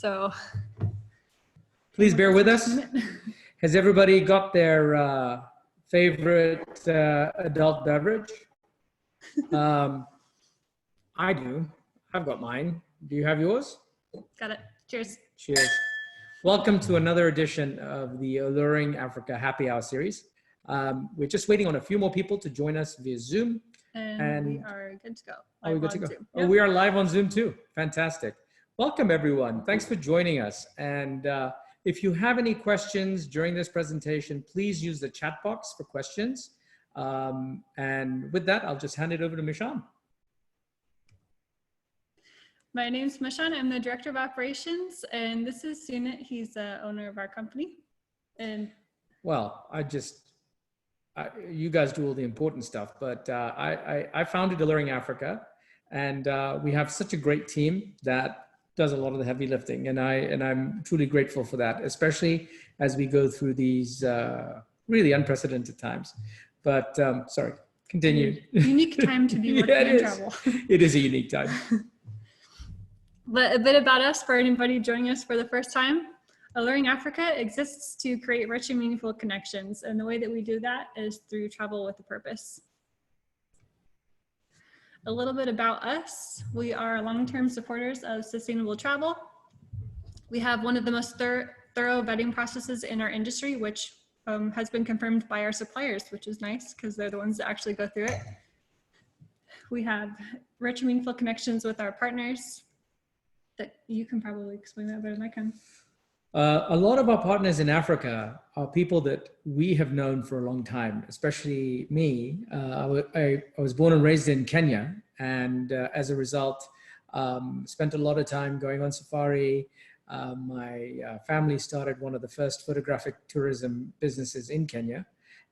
So please bear with us. Has everybody got their favorite adult beverage? I do. I've got mine. Do you have yours? Got it. Cheers. Cheers. Welcome to another edition of the Alluring Africa Happy Hour series. We're just waiting on a few more people to join us via Zoom. And we are good to go. Are we good to go? Zoom. Oh, we are live on Zoom too. Fantastic. Welcome everyone. Thanks for joining us. And if you have any questions during this presentation, please use the chat box for questions. And with that, I'll just hand it over to Michann. My name's Michann. I'm the Director of Operations, and this is Sunit. He's the owner of our company. And well, you guys do all the important stuff, but I founded Alluring Africa, and we have such a great team that does a lot of the heavy lifting, and I'm truly grateful for that, especially as we go through these really unprecedented times. But sorry, continue. Unique time to be working in travel. It is a unique time. But a bit about us for anybody joining us for the first time. Alluring Africa exists to create rich and meaningful connections, and the way that we do that is through travel with a purpose. A little bit about us. We are long-term supporters of sustainable travel. We have one of the most thorough vetting processes in our industry, which has been confirmed by our suppliers, which is nice because they're the ones that actually go through it. We have rich and meaningful connections with our partners. That you can probably explain that better than I can. A lot of our partners in Africa are people that we have known for a long time, especially me. I was born and raised in Kenya, and as a result, spent a lot of time going on safari. My family started one of the first photographic tourism businesses in Kenya.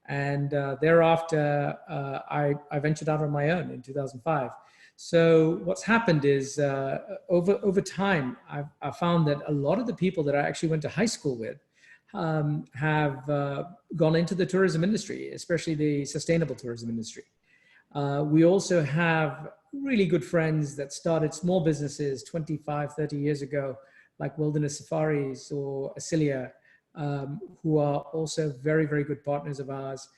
And thereafter, I ventured out on my own in 2005. So what's happened is over time, I've found that a lot of the people that I actually went to high school with have gone into the tourism industry, especially the sustainable tourism industry. We also have really good friends that started small businesses 25, 30 years ago, like Wilderness Safaris or Asilia, who are also very, very good partners of ours.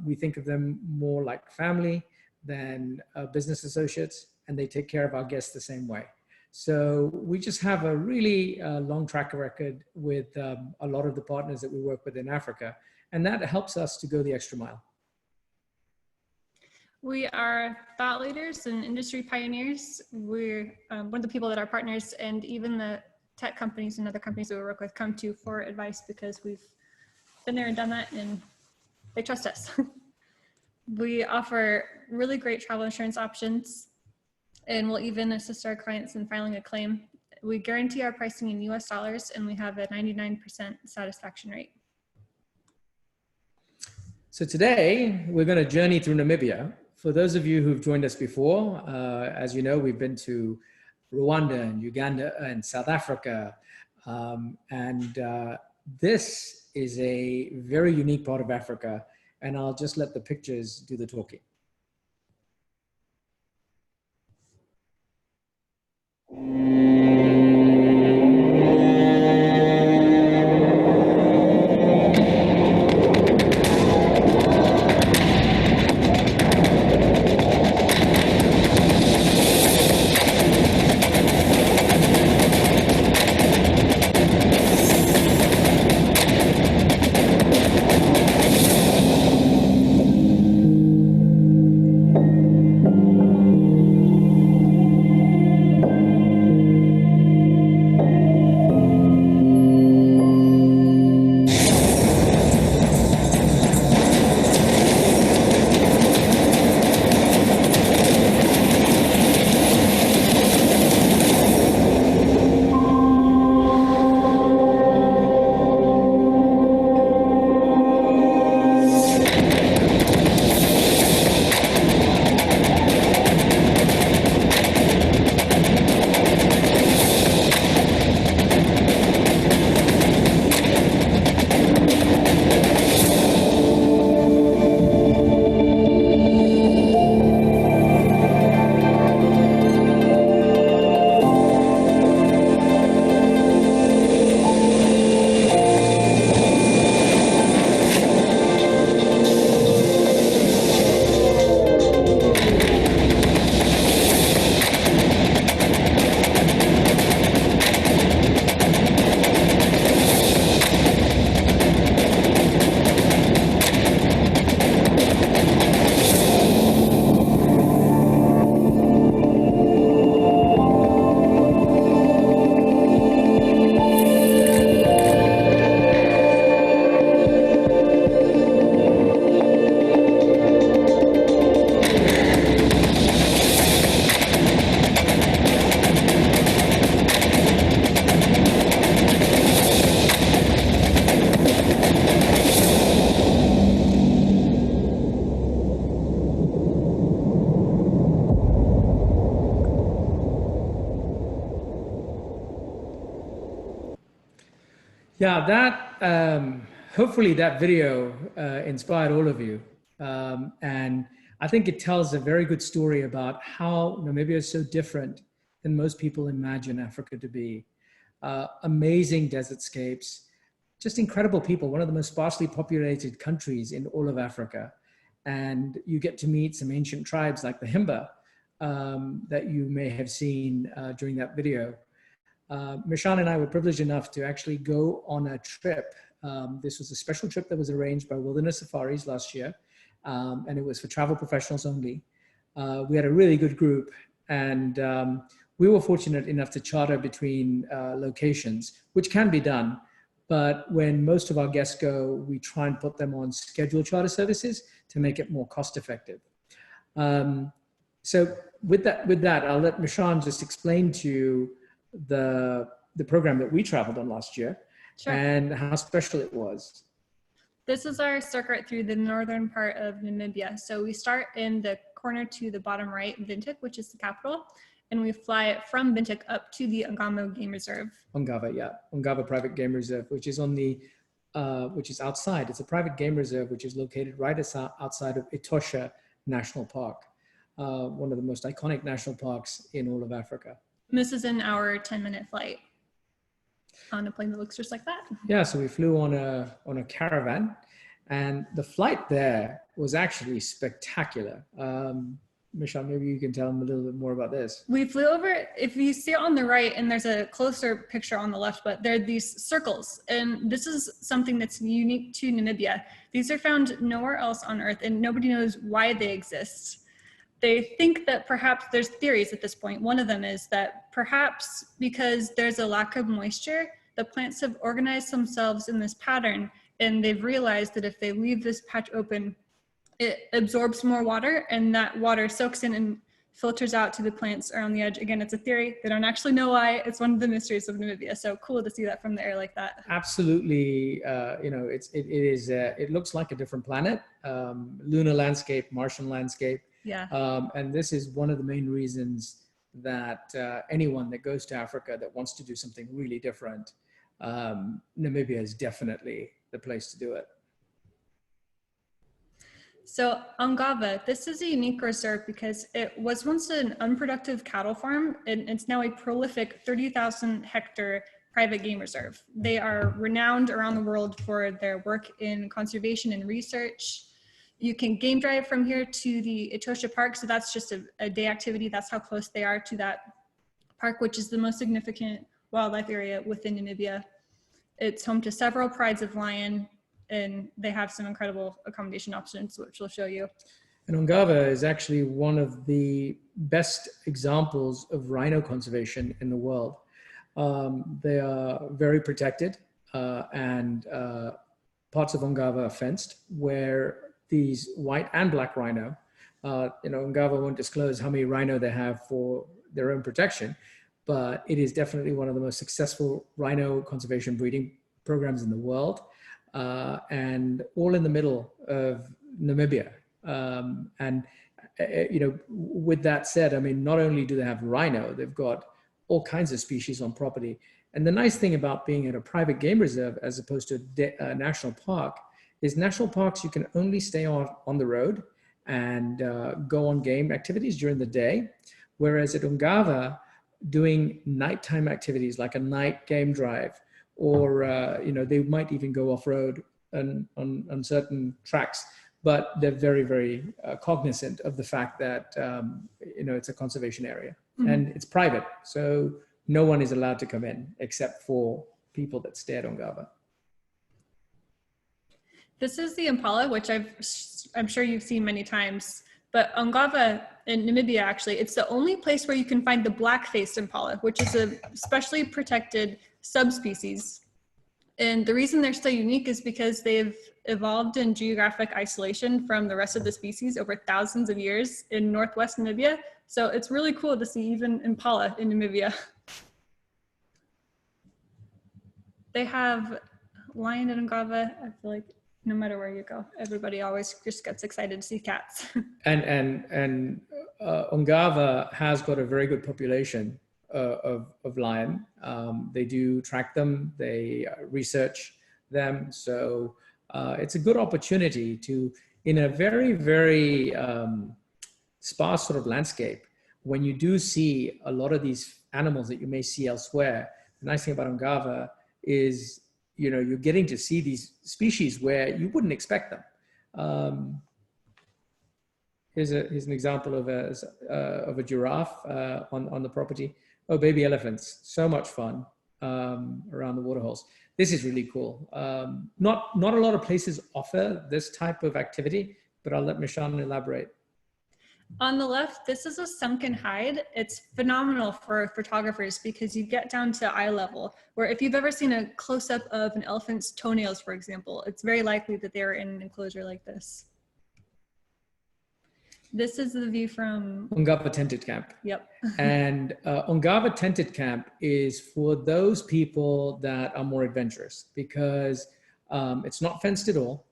We think of them more like family than business associates, and they take care of our guests the same way. So we just have a really long track record with a lot of the partners that we work with in Africa, and that helps us to go the extra mile. We are thought leaders and industry pioneers. We're one of the people that our partners and even the tech companies and other companies that we work with come to for advice because we've been there and done that, and they trust us. We offer really great travel insurance options, and we'll even assist our clients in filing a claim. We guarantee our pricing in US dollars, and we have a 99% satisfaction rate. So today, we're going to journey through Namibia. For those of you who've joined us before, as you know, we've been to Rwanda and Uganda and South Africa. This is a very unique part of Africa, and I'll just let the pictures do the talking. Yeah, hopefully that video inspired all of you. And I think it tells a very good story about how Namibia is so different than most people imagine Africa to be. Amazing desertscapes, just incredible people, one of the most sparsely populated countries in all of Africa. And you get to meet some ancient tribes like the Himba that you may have seen during that video. Michann and I were privileged enough to actually go on a trip. This was a special trip that was arranged by Wilderness Safaris last year, and it was for travel professionals only. We had a really good group, and we were fortunate enough to charter between locations, which can be done. But when most of our guests go, we try and put them on scheduled charter services to make it more cost effective. So with that, I'll let Michann just explain to you the program that we traveled on last year. Sure. And how special it was. This is our circuit through the northern part of Namibia. So we start in the corner to the bottom right, Windhoek, which is the capital, and we fly from Windhoek up to the Ongama Game Reserve. Ongava, yeah, Ongava Private Game Reserve, which is on the, which is outside. It's a private game reserve which is located right outside of Etosha National Park, one of the most iconic national parks in all of Africa. This is an hour, 10-minute flight on a plane that looks just like that. Yeah, so we flew on a caravan, and the flight there was actually spectacular. Michann, maybe you can tell them a little bit more about this. We flew over, if you see it on the right, and there's a closer picture on the left, but there are these circles, and this is something that's unique to Namibia. These are found nowhere else on Earth, and nobody knows why they exist. They think that perhaps there's theories at this point. One of them is that perhaps because there's a lack of moisture, the plants have organized themselves in this pattern, and they've realized that if they leave this patch open, it absorbs more water, and that water soaks in and filters out to the plants around the edge. Again, it's a theory. They don't actually know why. It's one of the mysteries of Namibia. So cool to see that from the air like that. Absolutely. You know, it looks like a different planet, lunar landscape, Martian landscape. Yeah. And this is one of the main reasons that anyone that goes to Africa that wants to do something really different, Namibia is definitely the place to do it. So Ongava, this is a unique reserve because it was once an unproductive cattle farm, and it's now a prolific 30,000 hectare private game reserve. They are renowned around the world for their work in conservation and research. You can game drive from here to the Etosha Park, so that's just a day activity. That's how close they are to that park, which is the most significant wildlife area within Namibia. It's home to several prides of lion, and they have some incredible accommodation options, which we'll show you. And Ongava is actually one of the best examples of rhino conservation in the world. They are very protected, and parts of Ongava are fenced, where these white and black rhino, you know, Ongava won't disclose how many rhino they have for their own protection, but it is definitely one of the most successful rhino conservation breeding programs in the world. And all in the middle of Namibia. And, you know, with that said, I mean, not only do they have rhino, they've got all kinds of species on property. And the nice thing about being at a private game reserve as opposed to a national park is national parks, you can only stay on the road and go on game activities during the day. Whereas at Ongava, doing nighttime activities like a night game drive, or you know, they might even go off-road on certain tracks, but they're very, very cognizant of the fact that you know, it's a conservation area. Mm-hmm. And it's private, so no one is allowed to come in except for people that stay at Ongava. This is the impala, which I'm sure you've seen many times, but Ongava in Namibia, actually, it's the only place where you can find the black-faced impala, which is a specially protected subspecies. And the reason they're so unique is because they've evolved in geographic isolation from the rest of the species over thousands of years in northwest Namibia. So it's really cool to see even impala in Namibia. They have lion at Ongava. I feel like no matter where you go, everybody always just gets excited to see cats. And Ongava has got a very good population of lion. They do track them, they research them. So it's a good opportunity to, in a very, very sparse sort of landscape, when you do see a lot of these animals that you may see elsewhere, the nice thing about Ungava is, you know, you're getting to see these species where you wouldn't expect them. Here's an example of a giraffe on the property. Oh, baby elephants, so much fun around the waterholes. This is really cool. Not a lot of places offer this type of activity, but I'll let Michann elaborate. On the left, this is a sunken hide. It's phenomenal for photographers because you get down to eye level, where if you've ever seen a close-up of an elephant's toenails, for example, it's very likely that they're in an enclosure like this. This is the view from Ungava Tented Camp. Yep. And Ungava Tented Camp is for those people that are more adventurous, because it's not fenced at all,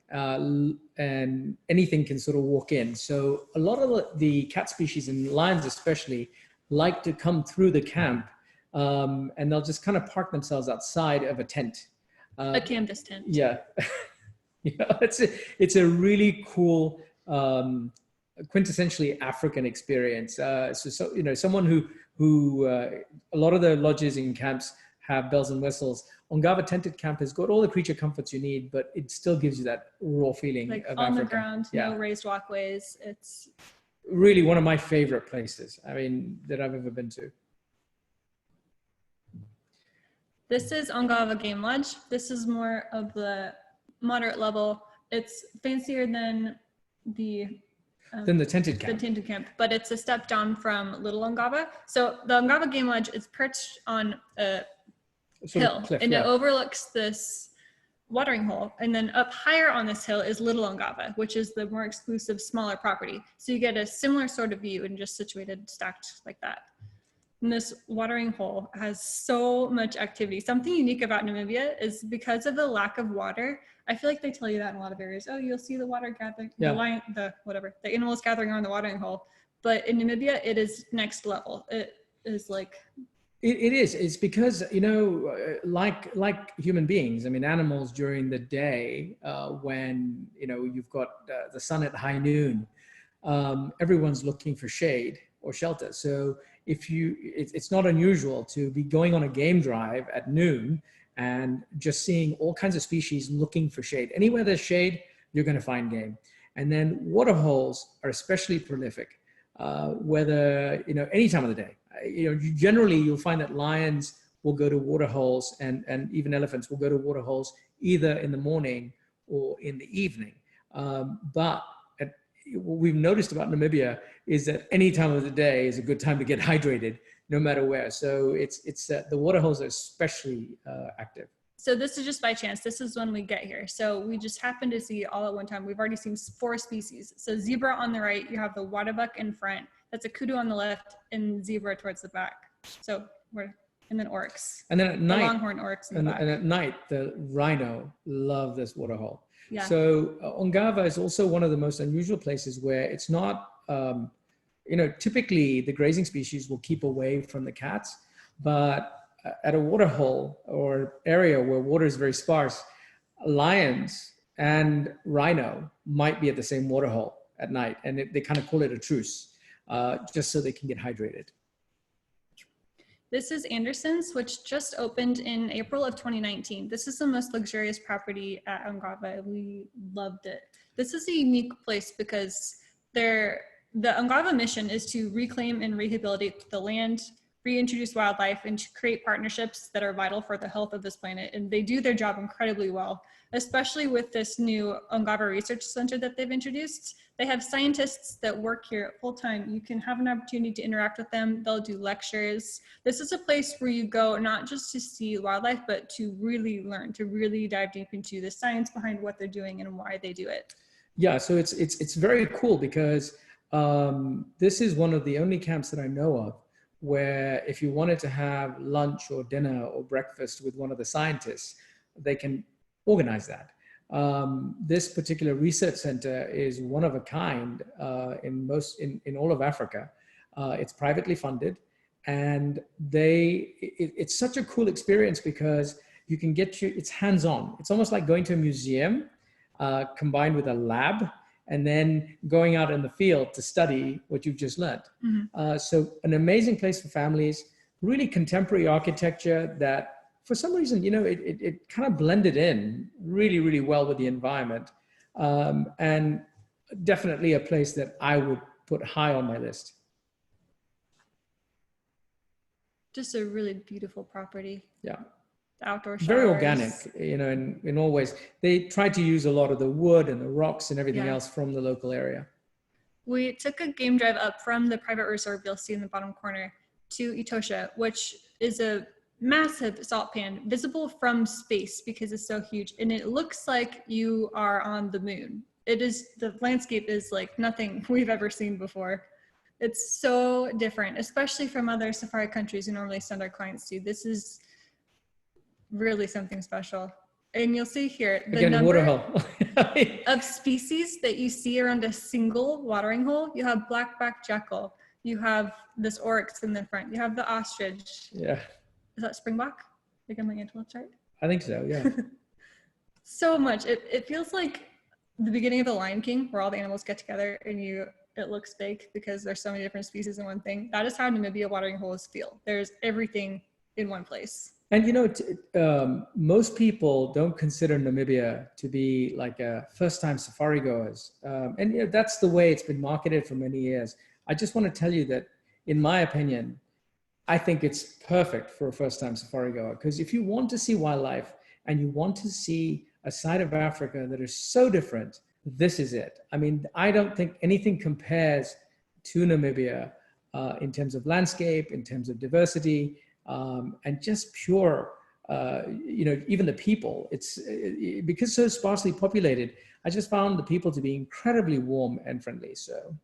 and anything can sort of walk in. So a lot of the cat species, and lions especially, like to come through the camp, and they'll just kind of park themselves outside of a tent. A canvas tent. Yeah. Yeah, it's a really cool, quintessentially African experience. So you know, someone who a lot of the lodges and camps have bells and whistles. Ungava Tented Camp has got all the creature comforts you need, but it still gives you that raw feeling like of on Africa. The ground, yeah. No raised walkways. It's really one of my favorite places, I mean, that I've ever been to. This is Ungava Game Lodge. This is more of the moderate level. It's fancier than the tented camp. The tented camp, but it's a step down from Little Ungava. So the Ungava Game Lodge is perched on a hill, cliff, and it overlooks this watering hole. And then up higher on this hill is Little Ungava, which is the more exclusive, smaller property. So you get a similar sort of view and just situated, stacked like that. And this watering hole has so much activity. Something unique about Namibia is because of the lack of water. I feel like they tell you that in a lot of areas. Oh, you'll see the water gathering, the animals gathering around the watering hole. But in Namibia, it is next level. It is like... It is. It's because, you know, like human beings, I mean, animals during the day, when, you know, you've got the sun at high noon, everyone's looking for shade or shelter. So it's not unusual to be going on a game drive at noon and just seeing all kinds of species looking for shade. Anywhere there's shade, you're going to find game. And then water holes are especially prolific, whether, you know, any time of the day. You know, generally you'll find that lions will go to water holes, and even elephants will go to water holes either in the morning or in the evening. But what we've noticed about Namibia is that any time of the day is a good time to get hydrated, no matter where. So it's the water holes are especially active. So this is just by chance. This is when we get here. So we just happen to see all at one time. We've already seen 4 species. So zebra on the right, you have the waterbuck in front. That's a kudu on the left, and zebra towards the back. So and then oryx. And then at night, the longhorn oryx in the back. And at night, the rhino love this water hole. Yeah. So Ungava is also one of the most unusual places where it's not, you know, typically the grazing species will keep away from the cats, but at a water hole or area where water is very sparse, lions and rhino might be at the same water hole at night, and they kind of call it a truce, just so they can get hydrated. This is Anderson's, which just opened in April of 2019. This is the most luxurious property at Ungava. We loved it. This is a unique place because the Ungava mission is to reclaim and rehabilitate the land, reintroduce wildlife, and to create partnerships that are vital for the health of this planet. And they do their job incredibly well, especially with this new Ungava Research Center that they've introduced. They have scientists that work here full time. You can have an opportunity to interact with them. They'll do lectures. This is a place where you go not just to see wildlife, but to really learn, to really dive deep into the science behind what they're doing and why they do it. Yeah, so it's very cool because this is one of the only camps that I know of where if you wanted to have lunch or dinner or breakfast with one of the scientists, they can organize that. This particular research center is one of a kind in all of Africa. It's privately funded, And it's such a cool experience because you can it's hands-on. It's almost like going to a museum combined with a lab and then going out in the field to study what you've just learned. So an amazing place for families, really contemporary architecture that for some reason, it kind of blended in really, really well with the environment. And definitely a place that I would put high on my list. Just a really beautiful property. Yeah. The outdoor showers. Very organic, in all ways. They tried to use a lot of the wood and the rocks and everything else from the local area. We took a game drive up from the private reserve you'll see in the bottom corner to Etosha, which is a massive salt pan visible from space because it's so huge. And it looks like you are on the moon. The landscape is like nothing we've ever seen before. It's so different, especially from other safari countries we normally send our clients to. This is really something special. And you'll see here the number of species that you see around a single watering hole. You have black-backed jackal. You have this oryx in the front. You have the ostrich. Yeah. Is that springbok? Like on my antelope chart? I think so, yeah. So much. It feels like the beginning of The Lion King where all the animals get together and it looks fake because there's so many different species in one thing. That is how Namibia watering holes feel. There's everything in one place. And most people don't consider Namibia to be like a first-time safari goers. And that's the way it's been marketed for many years. I just want to tell you that, in my opinion, I think it's perfect for a first-time safari goer, because if you want to see wildlife and you want to see a side of Africa that is so different, this is it. I mean, I don't think anything compares to Namibia in terms of landscape, in terms of diversity, and just pure, even the people. Because it's so sparsely populated, I just found the people to be incredibly warm and friendly. So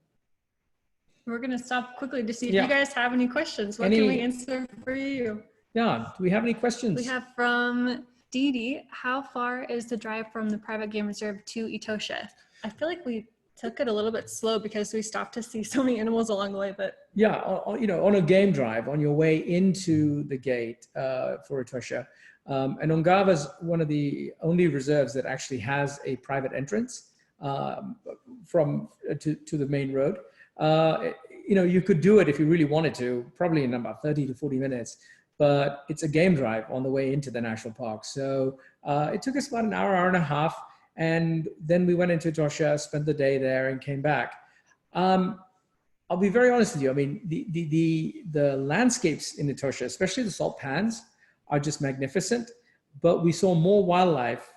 we're going to stop quickly to see if you guys have any questions. What can we answer for you? Yeah, do we have any questions? We have from Dee Dee, how far is the drive from the private game reserve to Etosha? I feel like we took it a little bit slow because we stopped to see so many animals along the way, but yeah, on a game drive on your way into the gate for Etosha, and Ongava is one of the only reserves that actually has a private entrance to the main road. You could do it if you really wanted to, probably in about 30 to 40 minutes, but it's a game drive on the way into the national park. So it took us about an hour and a half. And then we went into Etosha, spent the day there and came back. I'll be very honest with you. I mean, the landscapes in Etosha, especially the salt pans, are just magnificent, but we saw more wildlife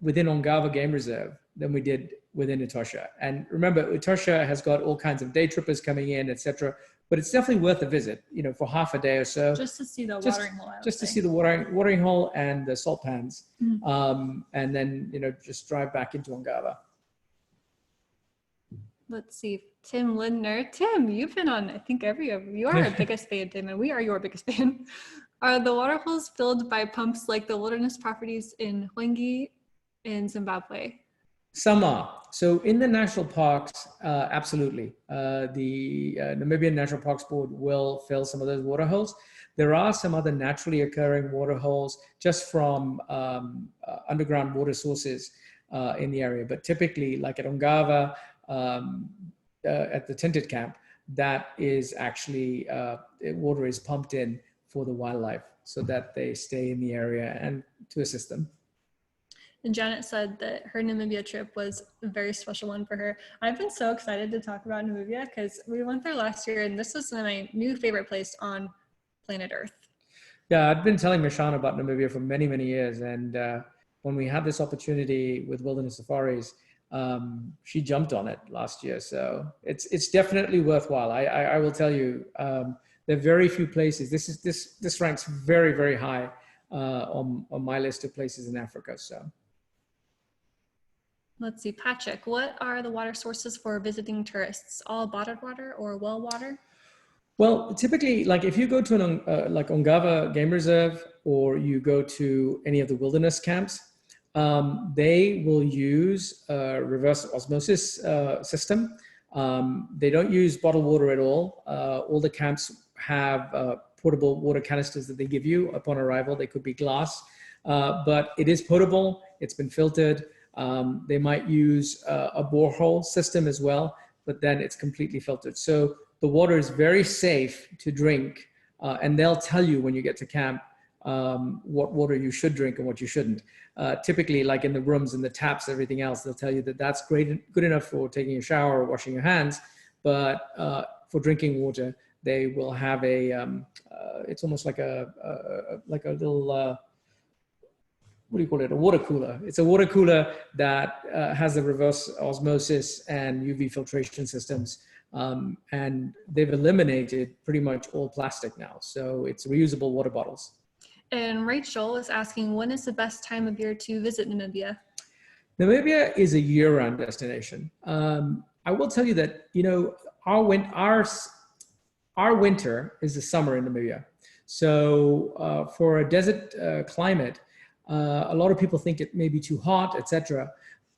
within Ongava Game Reserve than we did within Etosha. And remember, Etosha has got all kinds of day trippers coming in, etc. But it's definitely worth a visit, for half a day or so. Just to see the watering hole. To see the watering hole and the salt pans. Mm-hmm. And then, just drive back into Ongava. Let's see. Tim Lindner. Tim, you've been on, I think, you are our biggest fan, Tim, and we are your biggest fan. Are the water holes filled by pumps like the wilderness properties in Hwange in Zimbabwe? Some are. So in the national parks, absolutely. The Namibian National Parks Board will fill some of those water holes. There are some other naturally occurring water holes just from underground water sources in the area. But typically, like at Ongava, at the Tinted Camp, that is actually, water is pumped in for the wildlife so that they stay in the area and to assist them. And Janet said that her Namibia trip was a very special one for her. I've been so excited to talk about Namibia because we went there last year and this was my new favorite place on planet Earth. Yeah, I've been telling Michann about Namibia for many, many years. And when we had this opportunity with Wilderness Safaris, she jumped on it last year. So it's definitely worthwhile. I will tell you, there are very few places. This ranks very, very high on my list of places in Africa. So. Let's see, Patrick, what are the water sources for visiting tourists? All bottled water or well water? Well, typically, like if you go to like Ongava Game Reserve or you go to any of the wilderness camps, they will use a reverse osmosis system. They don't use bottled water at all. All the camps have portable water canisters that they give you upon arrival. They could be glass, but it is potable. It's been filtered. They might use a borehole system as well, but then it's completely filtered. So the water is very safe to drink, and they'll tell you when you get to camp what water you should drink and what you shouldn't. Typically, like in the rooms and the taps, everything else, they'll tell you that that's good enough for taking a shower or washing your hands, but for drinking water, they will have it's almost like a little, what do you call it? A water cooler. It's a water cooler that has the reverse osmosis and UV filtration systems. And they've eliminated pretty much all plastic now. So it's reusable water bottles. And Rachel is asking, when is the best time of year to visit Namibia? Namibia is a year-round destination. I will tell you that, our winter is the summer in Namibia. So for a desert climate, a lot of people think it may be too hot, etc.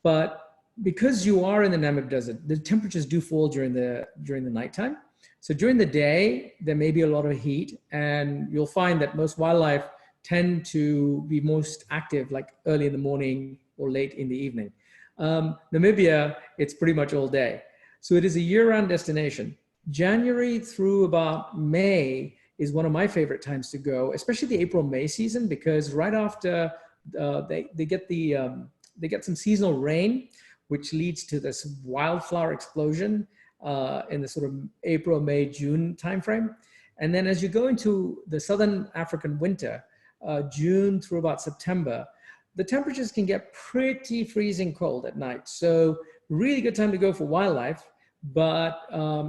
But because you are in the Namib Desert, the temperatures do fall during the nighttime. So during the day, there may be a lot of heat, and you'll find that most wildlife tend to be most active like early in the morning or late in the evening. Namibia, it's pretty much all day. So it is a year-round destination. January through about May is one of my favorite times to go, especially the April-May season, because right after they get some seasonal rain, which leads to this wildflower explosion in the sort of April, May, June timeframe. And then as you go into the Southern African winter, June through about September, the temperatures can get pretty freezing cold at night. So really good time to go for wildlife. But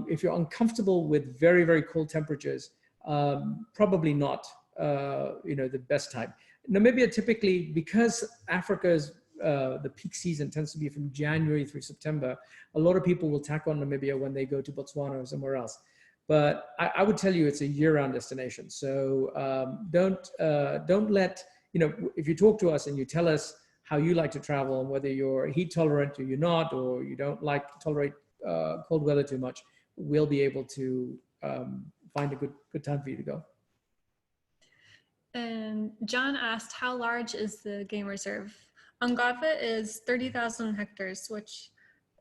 if you're uncomfortable with very, very cold temperatures, probably not the best time. Namibia typically, because Africa's the peak season tends to be from January through September, a lot of people will tack on Namibia when they go to Botswana or somewhere else. But I would tell you it's a year-round destination. So don't let, if you talk to us and you tell us how you like to travel and whether you're heat tolerant or you're not, or you don't tolerate cold weather too much, we'll be able to find a good time for you to go. And John asked, how large is the game reserve? Angava is 30,000 hectares, which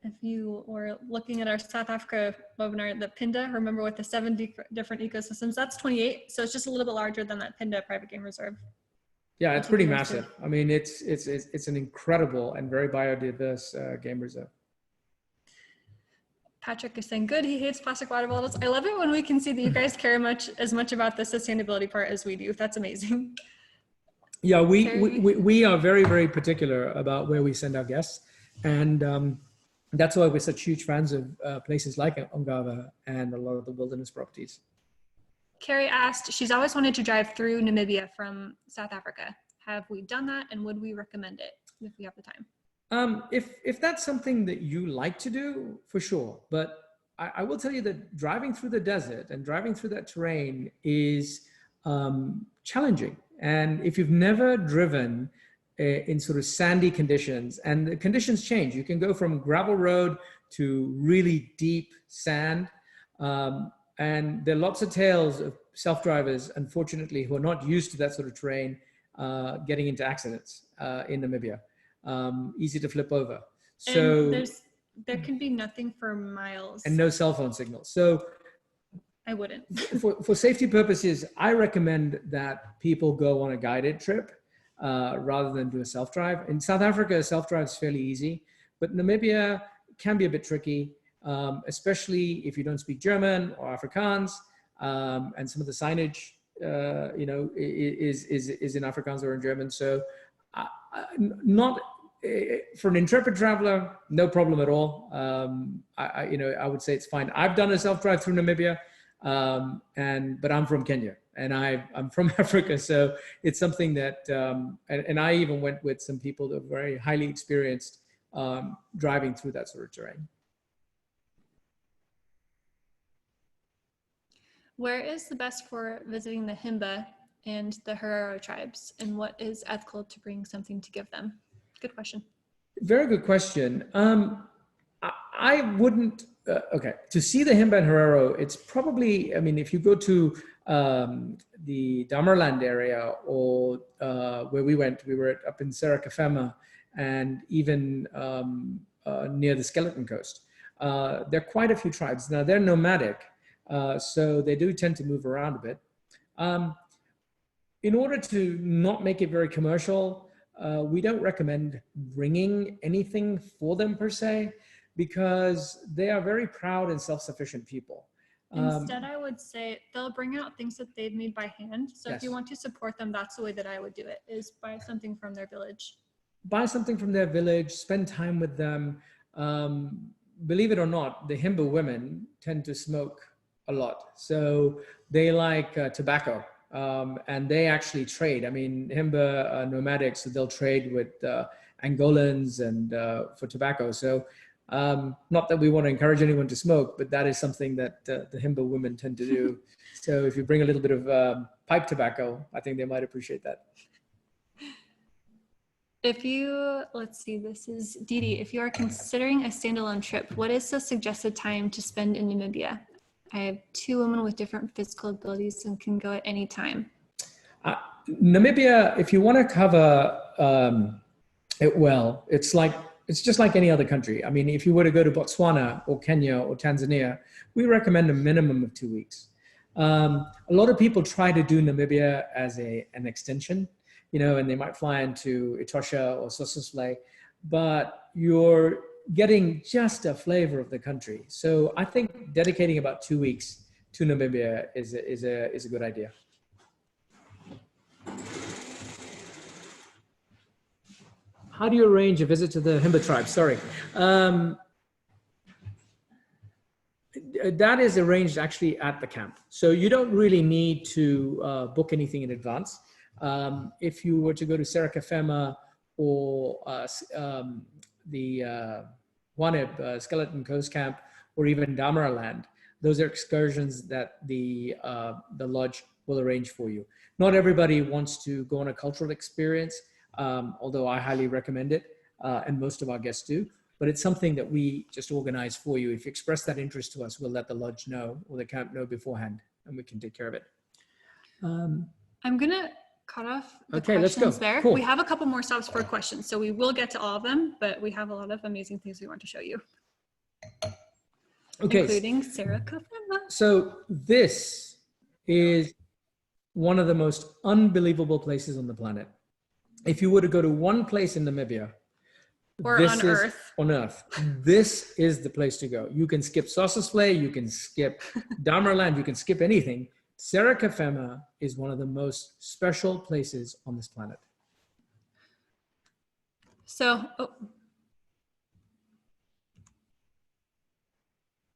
if you were looking at our South Africa webinar, the Pinda, remember with the 7 different ecosystems, that's 28. So it's just a little bit larger than that Pinda private game reserve. Yeah, it's pretty massive. I mean, it's an incredible and very biodiverse game reserve. Patrick is saying, good, he hates plastic water bottles. I love it when we can see that you guys care as much about the sustainability part as we do. That's amazing. Yeah, we are very, very particular about where we send our guests. And that's why we're such huge fans of places like Angava and a lot of the wilderness properties. Carrie asked, she's always wanted to drive through Namibia from South Africa. Have we done that, and would we recommend it if we have the time? If that's something that you like to do, for sure. But I will tell you that driving through the desert and driving through that terrain is challenging. And if you've never driven in sort of sandy conditions, and the conditions change, you can go from gravel road to really deep sand. And there are lots of tales of self-drivers, unfortunately, who are not used to that sort of terrain, getting into accidents in Namibia. Easy to flip over. So and there can be nothing for miles. And no cell phone signal. So I wouldn't. for safety purposes, I recommend that people go on a guided trip rather than do a self-drive. In South Africa, self-drive is fairly easy, but Namibia can be a bit tricky, especially if you don't speak German or Afrikaans, and some of the signage, is in Afrikaans or in German. So not for an intrepid traveler, no problem at all. I would say it's fine. I've done a self-drive through Namibia, but I'm from Kenya and I'm from Africa. So it's something that, and I even went with some people that are very highly experienced driving through that sort of terrain. Where is the best for visiting the Himba and the Herero tribes, and what is ethical to bring something to give them? Good question. Very good question. I wouldn't okay, to see the Himba and Herero, it's probably, I mean, if you go to the Damerland area or where we went, we were up in Serra-Cafema and even near the Skeleton Coast. There are quite a few tribes. Now, they're nomadic, so they do tend to move around a bit. In order to not make it very commercial, we don't recommend bringing anything for them per se, because they are very proud and self-sufficient people. Instead, I would say they'll bring out things that they've made by hand. So Yes. if you want to support them, that's the way that I would do it, is buy something from their village. Buy something from their village, spend time with them. Believe it or not, the Himba women tend to smoke a lot. So they like tobacco, and they actually trade. I mean, Himba nomadics, so they'll trade with Angolans and for tobacco. So not that we want to encourage anyone to smoke, but that is something that the Himba women tend to do. So if you bring a little bit of pipe tobacco, I think they might appreciate that. If you, let's see, this is Didi. If you are considering a standalone trip, what is the suggested time to spend in Namibia? I have 2 women with different physical abilities and can go at any time. Namibia, if you want to cover it well, it's just like any other country. I mean, if you were to go to Botswana or Kenya or Tanzania, we recommend a minimum of 2 weeks. A lot of people try to do Namibia as an extension, you know, and they might fly into Etosha or Sossusvlei, but you're getting just a flavor of the country. So I think dedicating about 2 weeks to Namibia is a good idea. How do you arrange a visit to the Himba tribe? Sorry. That is arranged actually at the camp. So you don't really need to book anything in advance. If you were to go to Serra-Cafema or the Waneb Skeleton Coast Camp, or even Damaraland, those are excursions that the lodge will arrange for you. Not everybody wants to go on a cultural experience, although I highly recommend it, and most of our guests do. But it's something that we just organize for you. If you express that interest to us, we'll let the lodge know or the camp know beforehand, and we can take care of it. I'm gonna cut off the Okay, let's go. questions there. Cool. We have a couple more stops for questions, so we will get to all of them, but we have a lot of amazing things we want to show you. Okay. Including Serra-Cafema. So this is one of the most unbelievable places on the planet. If you were to go to one place in Namibia, Or on Earth. On Earth, this is the place to go. You can skip Sossusvlei, you can skip Damerland, you can skip anything. Serra-Cafema is one of the most special places on this planet. So,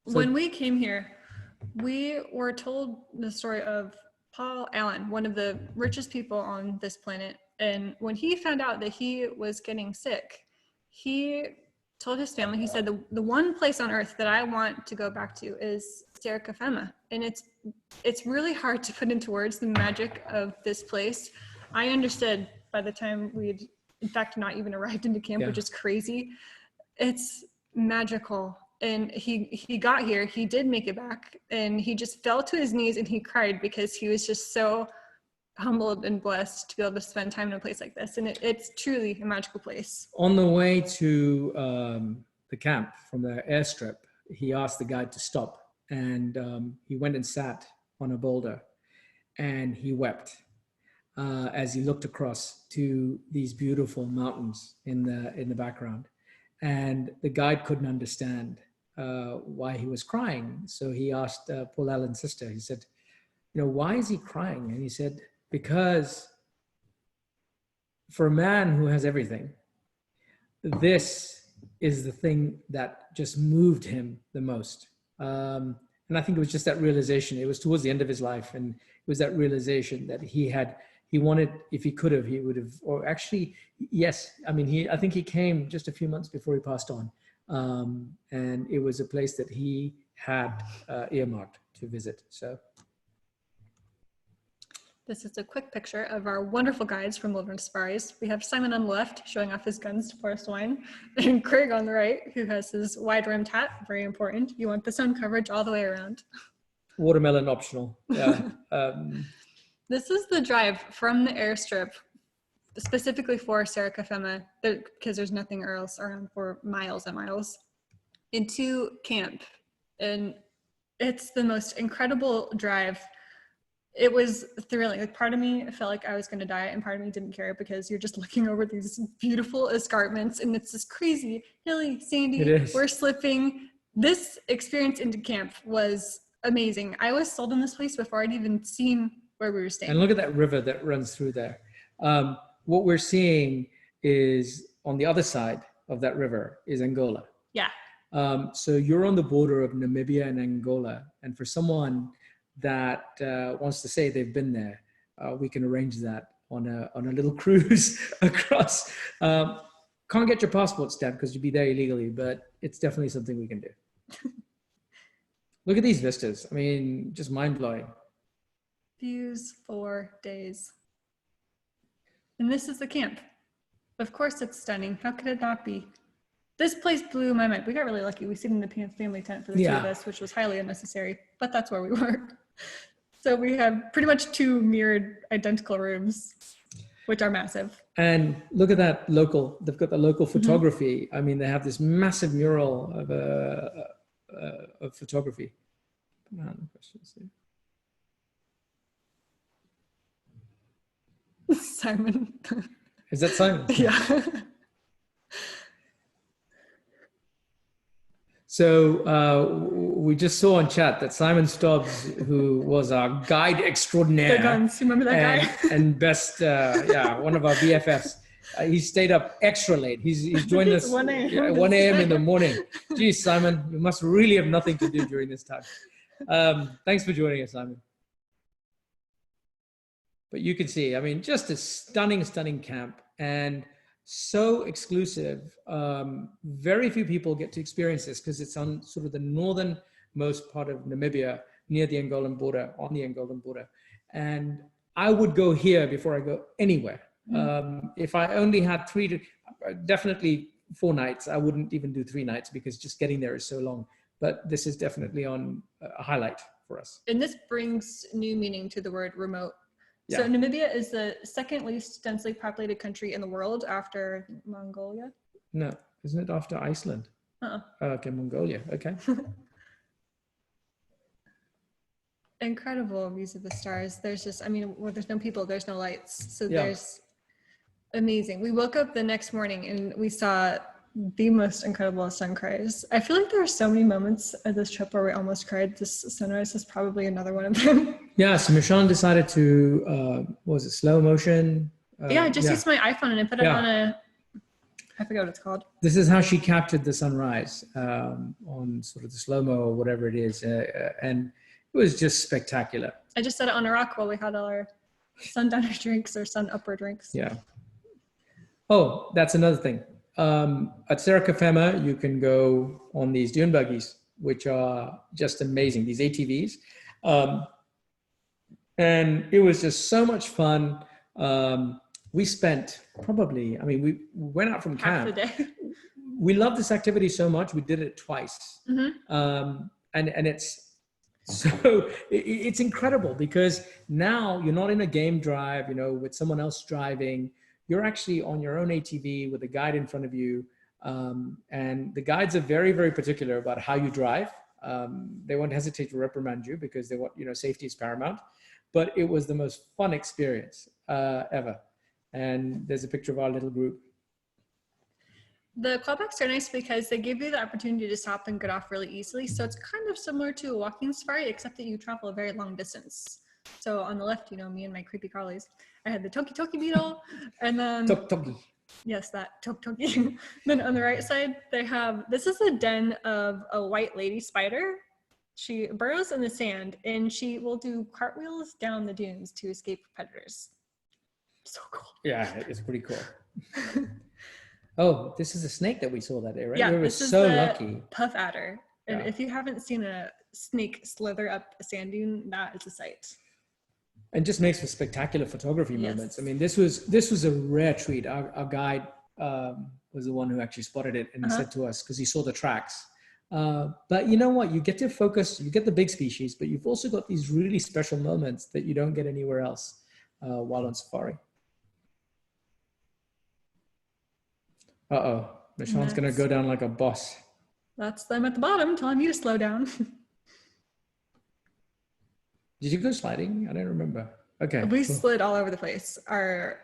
when we came here, we were told the story of Paul Allen, one of the richest people on this planet. And when he found out that he was getting sick, he told his family, he said, the one place on Earth that I want to go back to is Serra-Cafema. And it's really hard to put into words the magic of this place. I understood by the time we'd, in fact, not even arrived into camp, which is crazy. It's magical. And he got here, he did make it back, and he just fell to his knees and he cried because he was just so humbled and blessed to be able to spend time in a place like this. And it's truly a magical place. On the way to the camp from the airstrip, he asked the guide to stop, and he went and sat on a boulder and he wept as he looked across to these beautiful mountains in the background. And the guide couldn't understand why he was crying. So he asked Paul Allen's sister, he said, you know, why is he crying? And he said, because for a man who has everything, this is the thing that just moved him the most. And I think it was just that realization. It was towards the end of his life, and it was that realization that he wanted, if he could have, he would have, or actually, yes. I mean, I think he came just a few months before he passed on. And it was a place that he had earmarked to visit, so. This is a quick picture of our wonderful guides from Wilderness Safaris. We have Simon on the left, showing off his guns to forest wine, and Craig on the right, who has his wide-rimmed hat, very important. You want the sun coverage all the way around. Watermelon optional. Yeah. This is the drive from the airstrip, specifically for Serra-Cafema, because there's nothing else around for miles and miles, into camp. And it's the most incredible drive. It was thrilling. Like, part of me felt like I was going to die, and part of me didn't care, because you're just looking over these beautiful escarpments, and it's this crazy, hilly, sandy. We're slipping. This experience into camp was amazing. I was sold on this place before I'd even seen where we were staying. And look at that river that runs through there. What we're seeing is on the other side of that river is Angola. Yeah. So you're on the border of Namibia and Angola, and for someone that wants to say they've been there, we can arrange that on a little cruise across. Can't get your passport stamped because you'd be there illegally, but it's definitely something we can do. Look at these vistas. I mean, just mind-blowing. Views for days. And this is the camp. Of course it's stunning. How could it not be? This place blew my mind. We got really lucky. We stayed in the family tent for the two of us, which was highly unnecessary, but that's where we were. So we have pretty much 2 mirrored identical rooms, which are massive. And look at that local, they've got the local photography. Mm-hmm. I mean, they have this massive mural of photography. Simon. Is that Simon? Yeah. So we just saw on chat that Simon Stubbs, who was our guide extraordinaire. The guns, remember that guy? And best, one of our BFFs. He stayed up extra late. He's joined us 1 a.m. 1 a.m. in the morning. Geez, Simon, you must really have nothing to do during this time. Thanks for joining us, Simon. But you can see, I mean, just a stunning, stunning camp, and so exclusive. Very few people get to experience this because it's on sort of the northernmost part of Namibia, near the Angolan border, on the Angolan border. And I would go here before I go anywhere. If I only had definitely 4 nights, I wouldn't even do 3 nights because just getting there is so long. But this is definitely on a highlight for us. And this brings new meaning to the word remote. Yeah. So Namibia is the second least densely populated country in the world after Mongolia. No, isn't it after Iceland? Okay, Mongolia, okay. Incredible views of the stars. There's just, I mean, well, there's no people, there's no lights. So Yeah. there's amazing. We woke up the next morning and we saw the most incredible sunrise. I feel like there are so many moments of this trip where we almost cried. This sunrise is probably another one of them. Yeah, so Michann decided to, what was it, slow motion? Yeah, I just used my iPhone and I put it on I forget what it's called. This is how she captured the sunrise on sort of the slow-mo or whatever it is. And it was just spectacular. I just set it on a rock while we had all our sundowner drinks or sun upper drinks. Yeah. Oh, that's another thing. At Serra-Cafema, you can go on these dune buggies, which are just amazing, these ATVs. And it was just so much fun. We spent probably, I mean, we went out from camp. Half the day. We loved this activity so much, we did it twice. Mm-hmm. And it's incredible because now you're not in a game drive, with someone else driving. You're actually on your own ATV with a guide in front of you. And the guides are very, very particular about how you drive. They won't hesitate to reprimand you because they want, safety is paramount. But it was the most fun experience ever. And there's a picture of our little group. The clawbacks are nice because they give you the opportunity to stop and get off really easily. So it's kind of similar to a walking safari, except that you travel a very long distance. So on the left, me and my creepy crawlies, I had the toki beetle, and then Toki. Yes, that toki. Then on the right side, they have, this is a den of a white lady spider. She burrows in the sand and she will do cartwheels down the dunes to escape predators. So cool. Yeah, it's pretty cool. Oh, this is a snake that we saw that day, right? Yeah, we were so lucky. Puff adder. And Yeah. if you haven't seen a snake slither up a sand dune, that is a sight. And just makes for spectacular photography Yes. moments. I mean, this was a rare treat. Our guide was the one who actually spotted it, and he said to us, because he saw the tracks. But you know what? You get to focus. You get the big species, but you've also got these really special moments that you don't get anywhere else while on safari. Uh-oh, Michann's going to go down like a boss. That's them at the bottom telling you to slow down. Did you go sliding? I don't remember. Okay. We slid all over the place. Our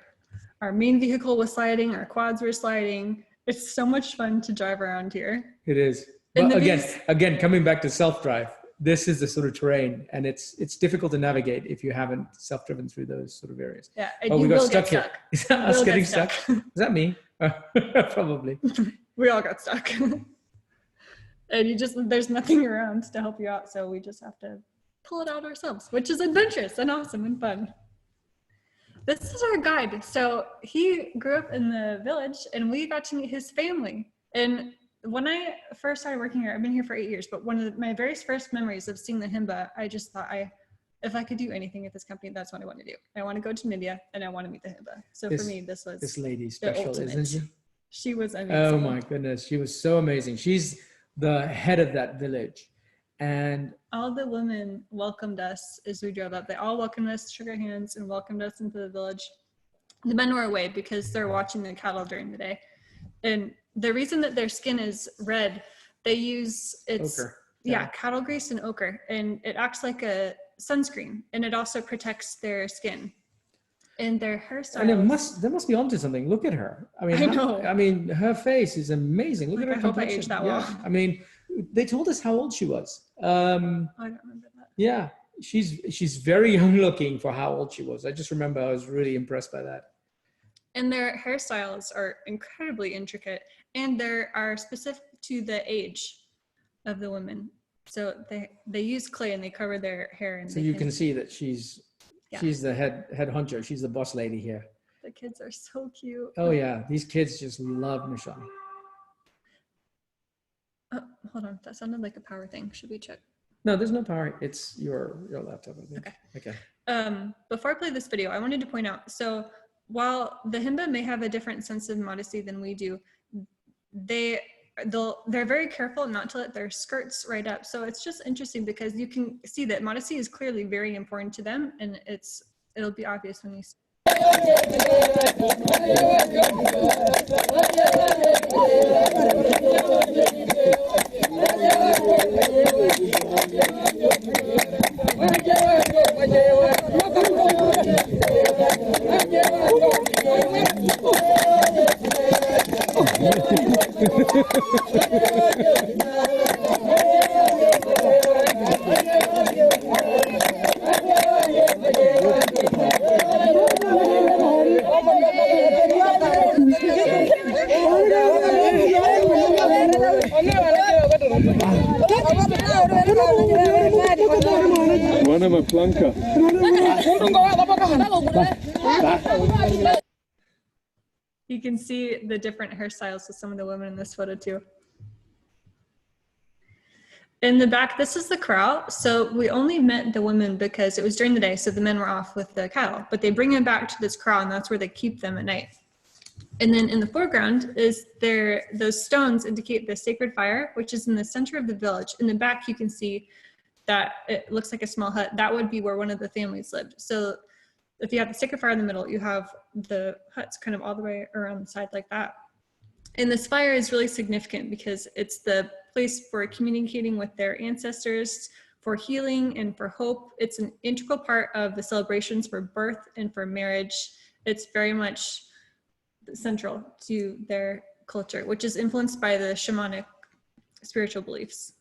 main vehicle was sliding. Our quads were sliding. It's so much fun to drive around here. It is. And But again, coming back to self-drive, this is the sort of terrain, and it's difficult to navigate if you haven't self-driven through those sort of areas. Yeah, Oh, we you got will stuck get here. stuck. Is that us getting stuck? Is that me? Probably. We all got stuck. And there's nothing around to help you out, so we just have to pull it out ourselves, which is adventurous and awesome and fun. This is our guide. So he grew up in the village, and we got to meet his family. And when I first started working here, I've been here for 8 years, but one of my very first memories of seeing the Himba, I just thought if I could do anything at this company, that's what I want to do. I want to go to Namibia, and I want to meet the Himba. So for me, this was this lady's special, isn't she? She was amazing. Oh my goodness, she was so amazing. She's the head of that village, and all the women welcomed us as we drove up. They all welcomed us, shook our hands, and welcomed us into the village. The men were away because they're watching the cattle during the day. And the reason that their skin is red, they use ochre. Yeah, cattle grease and ochre, and it acts like a sunscreen, and it also protects their skin. And their hairstyle. And they must be onto something. Look at her. I mean, I know. I mean, her face is amazing. Look at her I hope I complexion. aged that well. Yeah. I mean, they told us how old she was. I don't remember that. Yeah, she's very young looking for how old she was. I just remember I was really impressed by that. And their hairstyles are incredibly intricate, and they are specific to the age of the women. So they use clay and they cover their hair. And so you can see that she's the head honcho. She's the boss lady here. The kids are so cute. Oh yeah, these kids just love Michann. Hold on, that sounded like a power thing. Should we check? No, there's no power. It's your laptop, I think. Okay. Before I play this video, I wanted to point out, so while the Himba may have a different sense of modesty than we do, they're very careful not to let their skirts right up. So it's just interesting because you can see that modesty is clearly very important to them, and it'll be obvious when you see. You can see the different hairstyles with some of the women in this photo too. In the back, this is the corral. So we only met the women because it was during the day, so the men were off with the cattle, but they bring them back to this corral, and that's where they keep them at night. And then in the foreground is those stones indicate the sacred fire, which is in the center of the village. In the back, you can see that it looks like a small hut. That would be where one of the families lived. So if you have the sacred fire in the middle, you have the huts kind of all the way around the side like that. And this fire is really significant because it's the place for communicating with their ancestors, for healing and for hope. It's an integral part of the celebrations for birth and for marriage. It's very much central to their culture, which is influenced by the shamanic spiritual beliefs.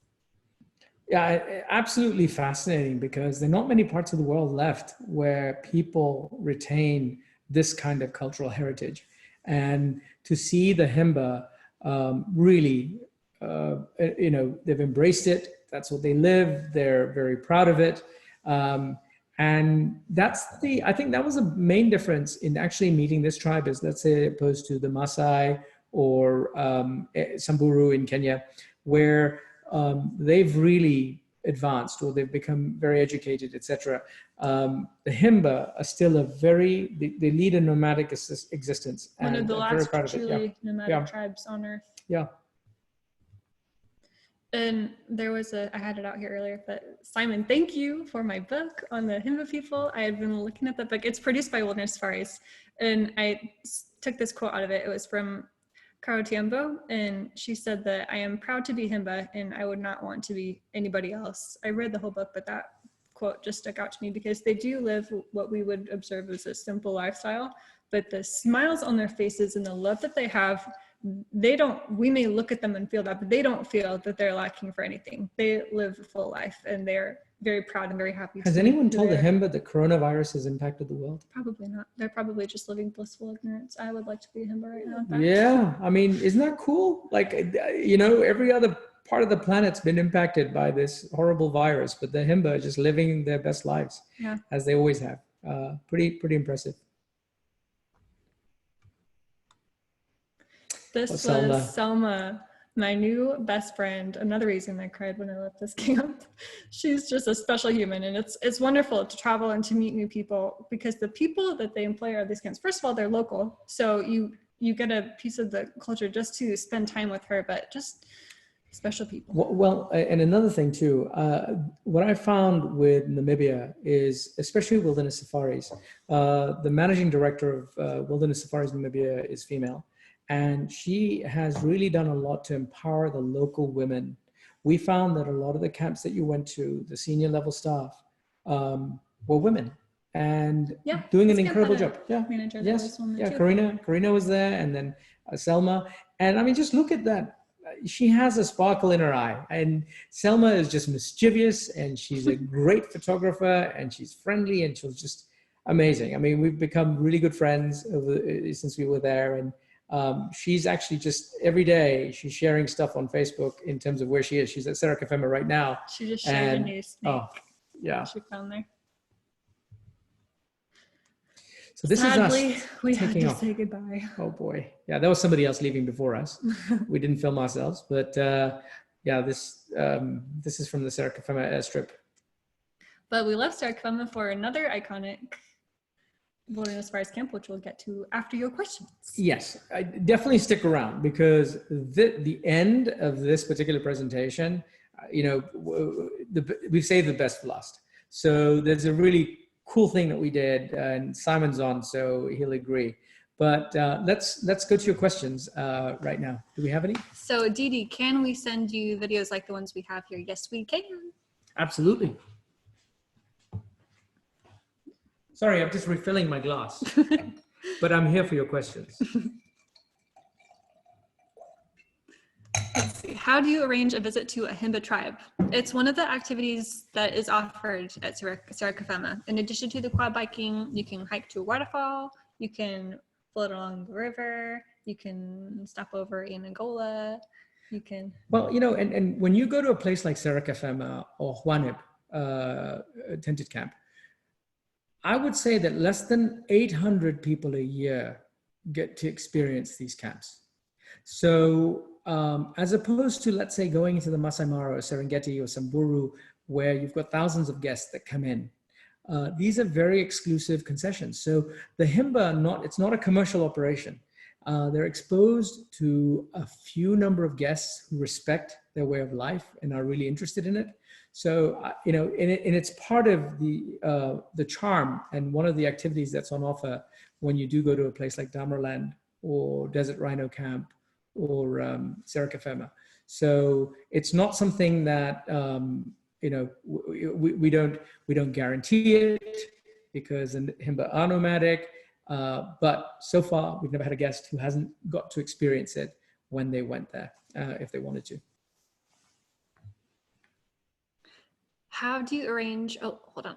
Yeah, absolutely fascinating, because there are not many parts of the world left where people retain this kind of cultural heritage. And to see the Himba really, they've embraced it. That's what they live. They're very proud of it. And I think that was a main difference in actually meeting this tribe, is, let's say, opposed to the Maasai or Samburu in Kenya, where they've really advanced or they've become very educated, etc. The Himba are still they lead a nomadic existence. One of the I'm very last proud of it. truly nomadic Yeah. tribes on Earth. Yeah. And there was I had it out here earlier, but Simon, thank you for my book on the Himba people. I had been looking at that book. It's produced by Wilderness Safaris. And I took this quote out of it. It was from Caro Tiembo, and she said that I am proud to be Himba and I would not want to be anybody else. I read the whole book, but that quote just stuck out to me because they do live what we would observe as a simple lifestyle, but the smiles on their faces and the love that they have, we may look at them and feel that, but they don't feel that they're lacking for anything. They live a full life and they're very proud and very happy. Has anyone told the Himba that coronavirus has impacted the world? Probably not. They're probably just living blissful ignorance. I would like to be a Himba right now. Yeah, I mean, isn't that cool? Like, every other part of the planet's been impacted by this horrible virus, but the Himba are just living their best lives, as they always have. Pretty impressive. This was Selma, my new best friend. Another reason I cried when I left this camp. She's just a special human, and it's wonderful to travel and to meet new people because the people that they employ are these camps. First of all, they're local, so you get a piece of the culture just to spend time with her, but just special people. Well, and another thing too, what I found with Namibia is, especially Wilderness Safaris, the managing director of Wilderness Safaris Namibia is female. And she has really done a lot to empower the local women. We found that a lot of the camps that you went to, the senior level staff, were women and doing an incredible job. Yeah, yes, yeah. Karina was there, and then Selma. And I mean, just look at that. She has a sparkle in her eye, and Selma is just mischievous, and she's a great photographer, and she's friendly, and she's just amazing. I mean, we've become really good friends since we were there, and she's actually just every day she's sharing stuff on Facebook in terms of where she is. She's at Serra-Kafema right now. She just shared a new snake. Oh, yeah. She found there. So this Sadly, is us we had to off. say goodbye. Oh boy, yeah, there was somebody else leaving before us. We didn't film ourselves, but this is from the Serra-Kafema airstrip. But we left Serra-Kafema for another iconic Wilderness Safaris camp, which we'll get to after your questions. Yes, I definitely stick around because the end of this particular presentation, we've saved the best for last. So there's a really cool thing that we did, and Simon's on, so he'll agree. But let's go to your questions right now. Do we have any? So Didi, can we send you videos like the ones we have here? Yes, we can. Absolutely. Sorry, I'm just refilling my glass, but I'm here for your questions. Let's see. How do you arrange a visit to a Himba tribe? It's one of the activities that is offered at Serra-Kafema. In addition to the quad biking, you can hike to a waterfall, you can float along the river, you can stop over in Angola, you can... Well, and when you go to a place like Serra-Kafema or Juaneb, tented camp, I would say that less than 800 people a year get to experience these camps. So as opposed to, let's say, going into the Masai Mara or Serengeti or Samburu, where you've got thousands of guests that come in, these are very exclusive concessions. So the Himba, it's not a commercial operation. They're exposed to a few number of guests who respect their way of life and are really interested in it. So, and it's part of the charm and one of the activities that's on offer when you do go to a place like Damaraland or Desert Rhino Camp or Serra-Kafema. So it's not something that, we don't guarantee it because the Himba are nomadic, but so far we've never had a guest who hasn't got to experience it when they went there, if they wanted to. How do you arrange, hold on.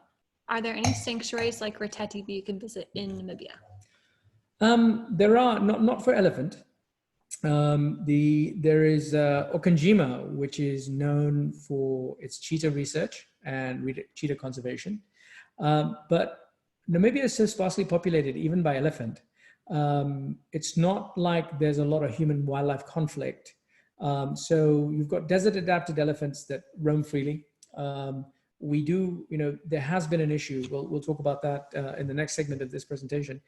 Are there any sanctuaries like Reteti that you can visit in Namibia? There are, not for elephant. There is Okanjima, which is known for its cheetah research and cheetah conservation. But Namibia is so sparsely populated, even by elephant. It's not like there's a lot of human-wildlife conflict. So you've got desert-adapted elephants that roam freely. We do, there has been an issue. We'll talk about that in the next segment of this presentation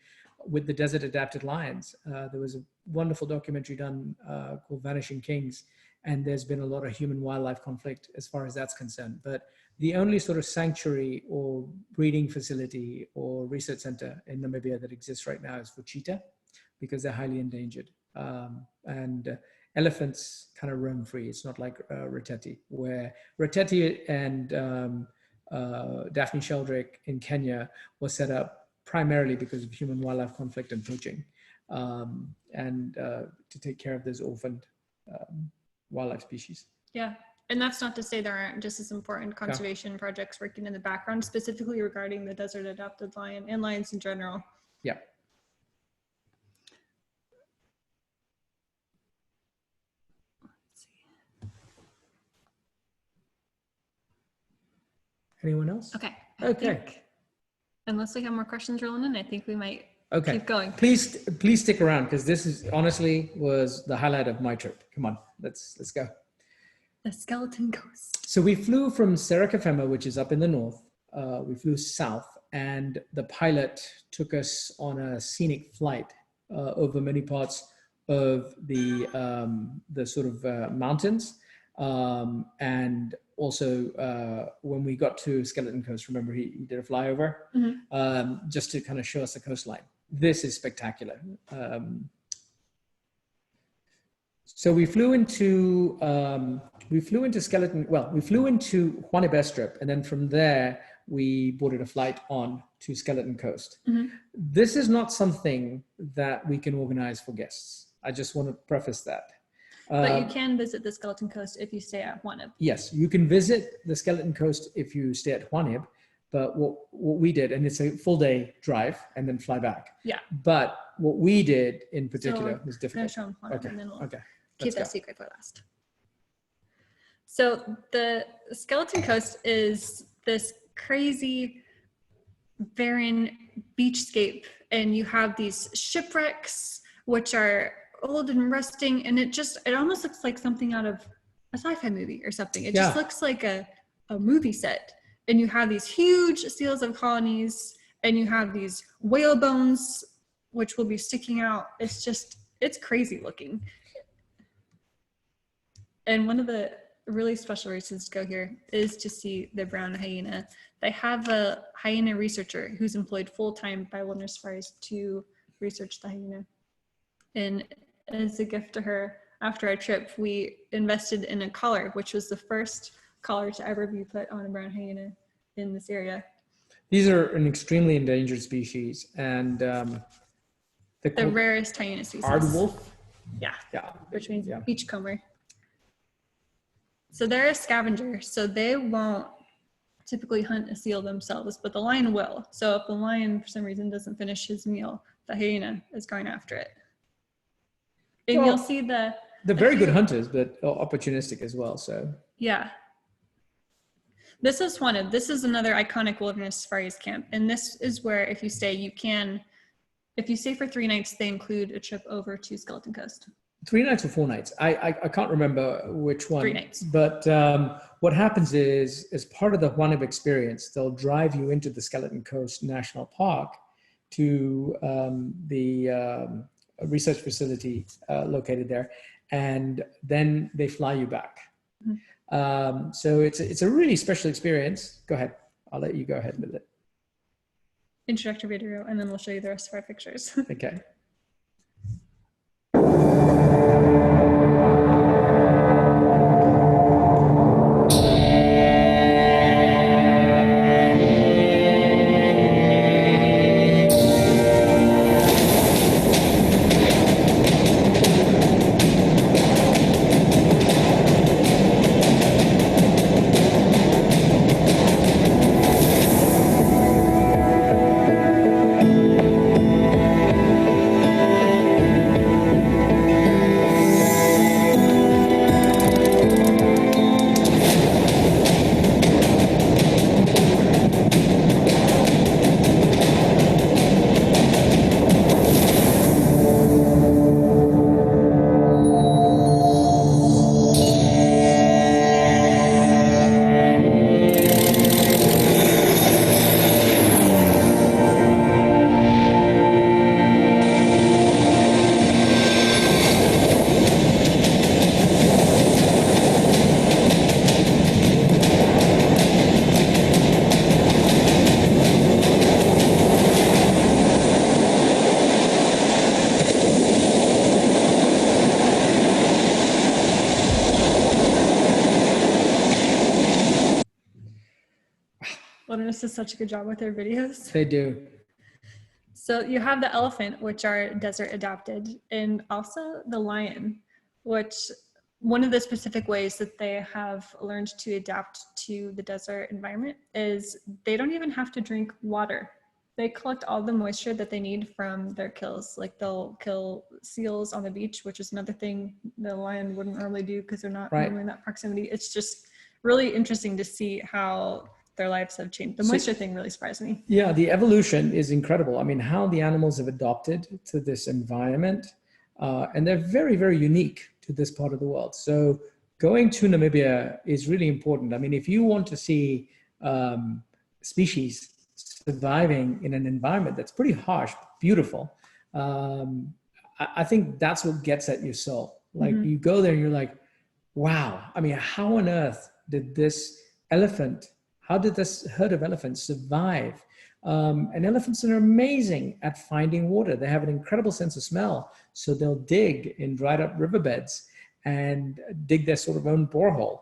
with the desert adapted lions. There was a wonderful documentary done called Vanishing Kings, and there's been a lot of human wildlife conflict as far as that's concerned. But the only sort of sanctuary or breeding facility or research center in Namibia that exists right now is for cheetah, because they're highly endangered. And elephants kind of roam free. It's not like Roteti, where Roteti and Daphne Sheldrake in Kenya was set up primarily because of human wildlife conflict and poaching, and to take care of those orphaned wildlife species. Yeah. And that's not to say there aren't just as important conservation projects working in the background, specifically regarding the desert adapted lion and lions in general. Yeah. Anyone else? Okay. Okay. Unless we have more questions rolling in, I think we might keep going. Please stick around, because this is honestly was the highlight of my trip. Come on, let's go. The Skeleton Coast. So we flew from Serikafema, which is up in the north. We flew south, and the pilot took us on a scenic flight over many parts of the sort of mountains. And also when we got to Skeleton Coast, remember he did a flyover, just to kind of show us the coastline. This is spectacular. So we flew into Juanebe Strip, and then from there we boarded a flight on to Skeleton Coast. This is not something that we can organize for guests. I just want to preface that. But you can visit the Skeleton Coast if you stay at Juaneb. Yes, you can visit the Skeleton Coast if you stay at Juaneb, but what we did, and it's a full day drive and then fly back. Yeah. But what we did in particular was difficult. Show them Juaneb, Okay. And then we'll Okay. keep that secret for last. So the Skeleton Coast is this crazy, barren beachscape, and you have these shipwrecks, which are old and rusting, and it almost looks like something out of a sci-fi movie or something. It just looks like a movie set. And you have these huge seals of colonies, and you have these whale bones, which will be sticking out. It's crazy looking. And one of the really special reasons to go here is to see the brown hyena. They have a hyena researcher who's employed full-time by Wilderness Safaris to research the hyena. And as a gift to her, after our trip, we invested in a collar, which was the first collar to ever be put on a brown hyena in this area. These are an extremely endangered species, and the rarest hyena species. Aardwolf? Yeah. Yeah. Which means beachcomber. So they're a scavenger, so they won't typically hunt a seal themselves, but the lion will. So if the lion, for some reason, doesn't finish his meal, the hyena is going after it. And you'll see they're very good hunters, but opportunistic as well. So yeah, this is this is another iconic Wilderness Safaris camp, and this is where if you stay for 3 nights, they include a trip over to Skeleton Coast. 3 nights or 4 nights? I can't remember which one. 3 nights. But what happens is, as part of the Juaneb experience, they'll drive you into the Skeleton Coast National Park to the research facility located there, and then they fly you back. So it's a really special experience. Go ahead. I'll let you go ahead with it. Introductory video, and then we'll show you the rest of our pictures. Okay. Wilderness does such a good job with their videos. They do. So you have the elephant, which are desert adapted, and also the lion, which one of the specific ways that they have learned to adapt to the desert environment is they don't even have to drink water. They collect all the moisture that they need from their kills. Like they'll kill seals on the beach, which is another thing the lion wouldn't normally do because they're not normally in that proximity. It's just really interesting to see how their lives have changed. The moisture thing really surprised me. Yeah, the evolution is incredible. I mean, how the animals have adopted to this environment, and they're very, very unique to this part of the world. So going to Namibia is really important. I mean, if you want to see species surviving in an environment that's pretty harsh, beautiful, I think that's what gets at your soul. Like you go there and you're like, wow, I mean, how on earth did this how did this herd of elephants survive? And elephants are amazing at finding water. They have an incredible sense of smell. So they'll dig in dried up riverbeds and dig their sort of own borehole.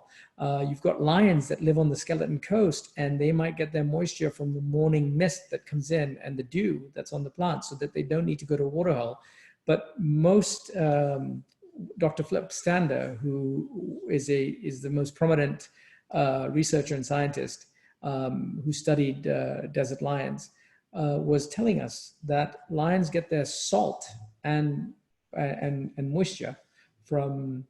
You've got lions that live on the Skeleton Coast, and they might get their moisture from the morning mist that comes in and the dew that's on the plant, so that they don't need to go to a waterhole. But most, Dr. Flip Stander, who is the most prominent researcher and scientist who studied desert lions, was telling us that lions get their salt and moisture from,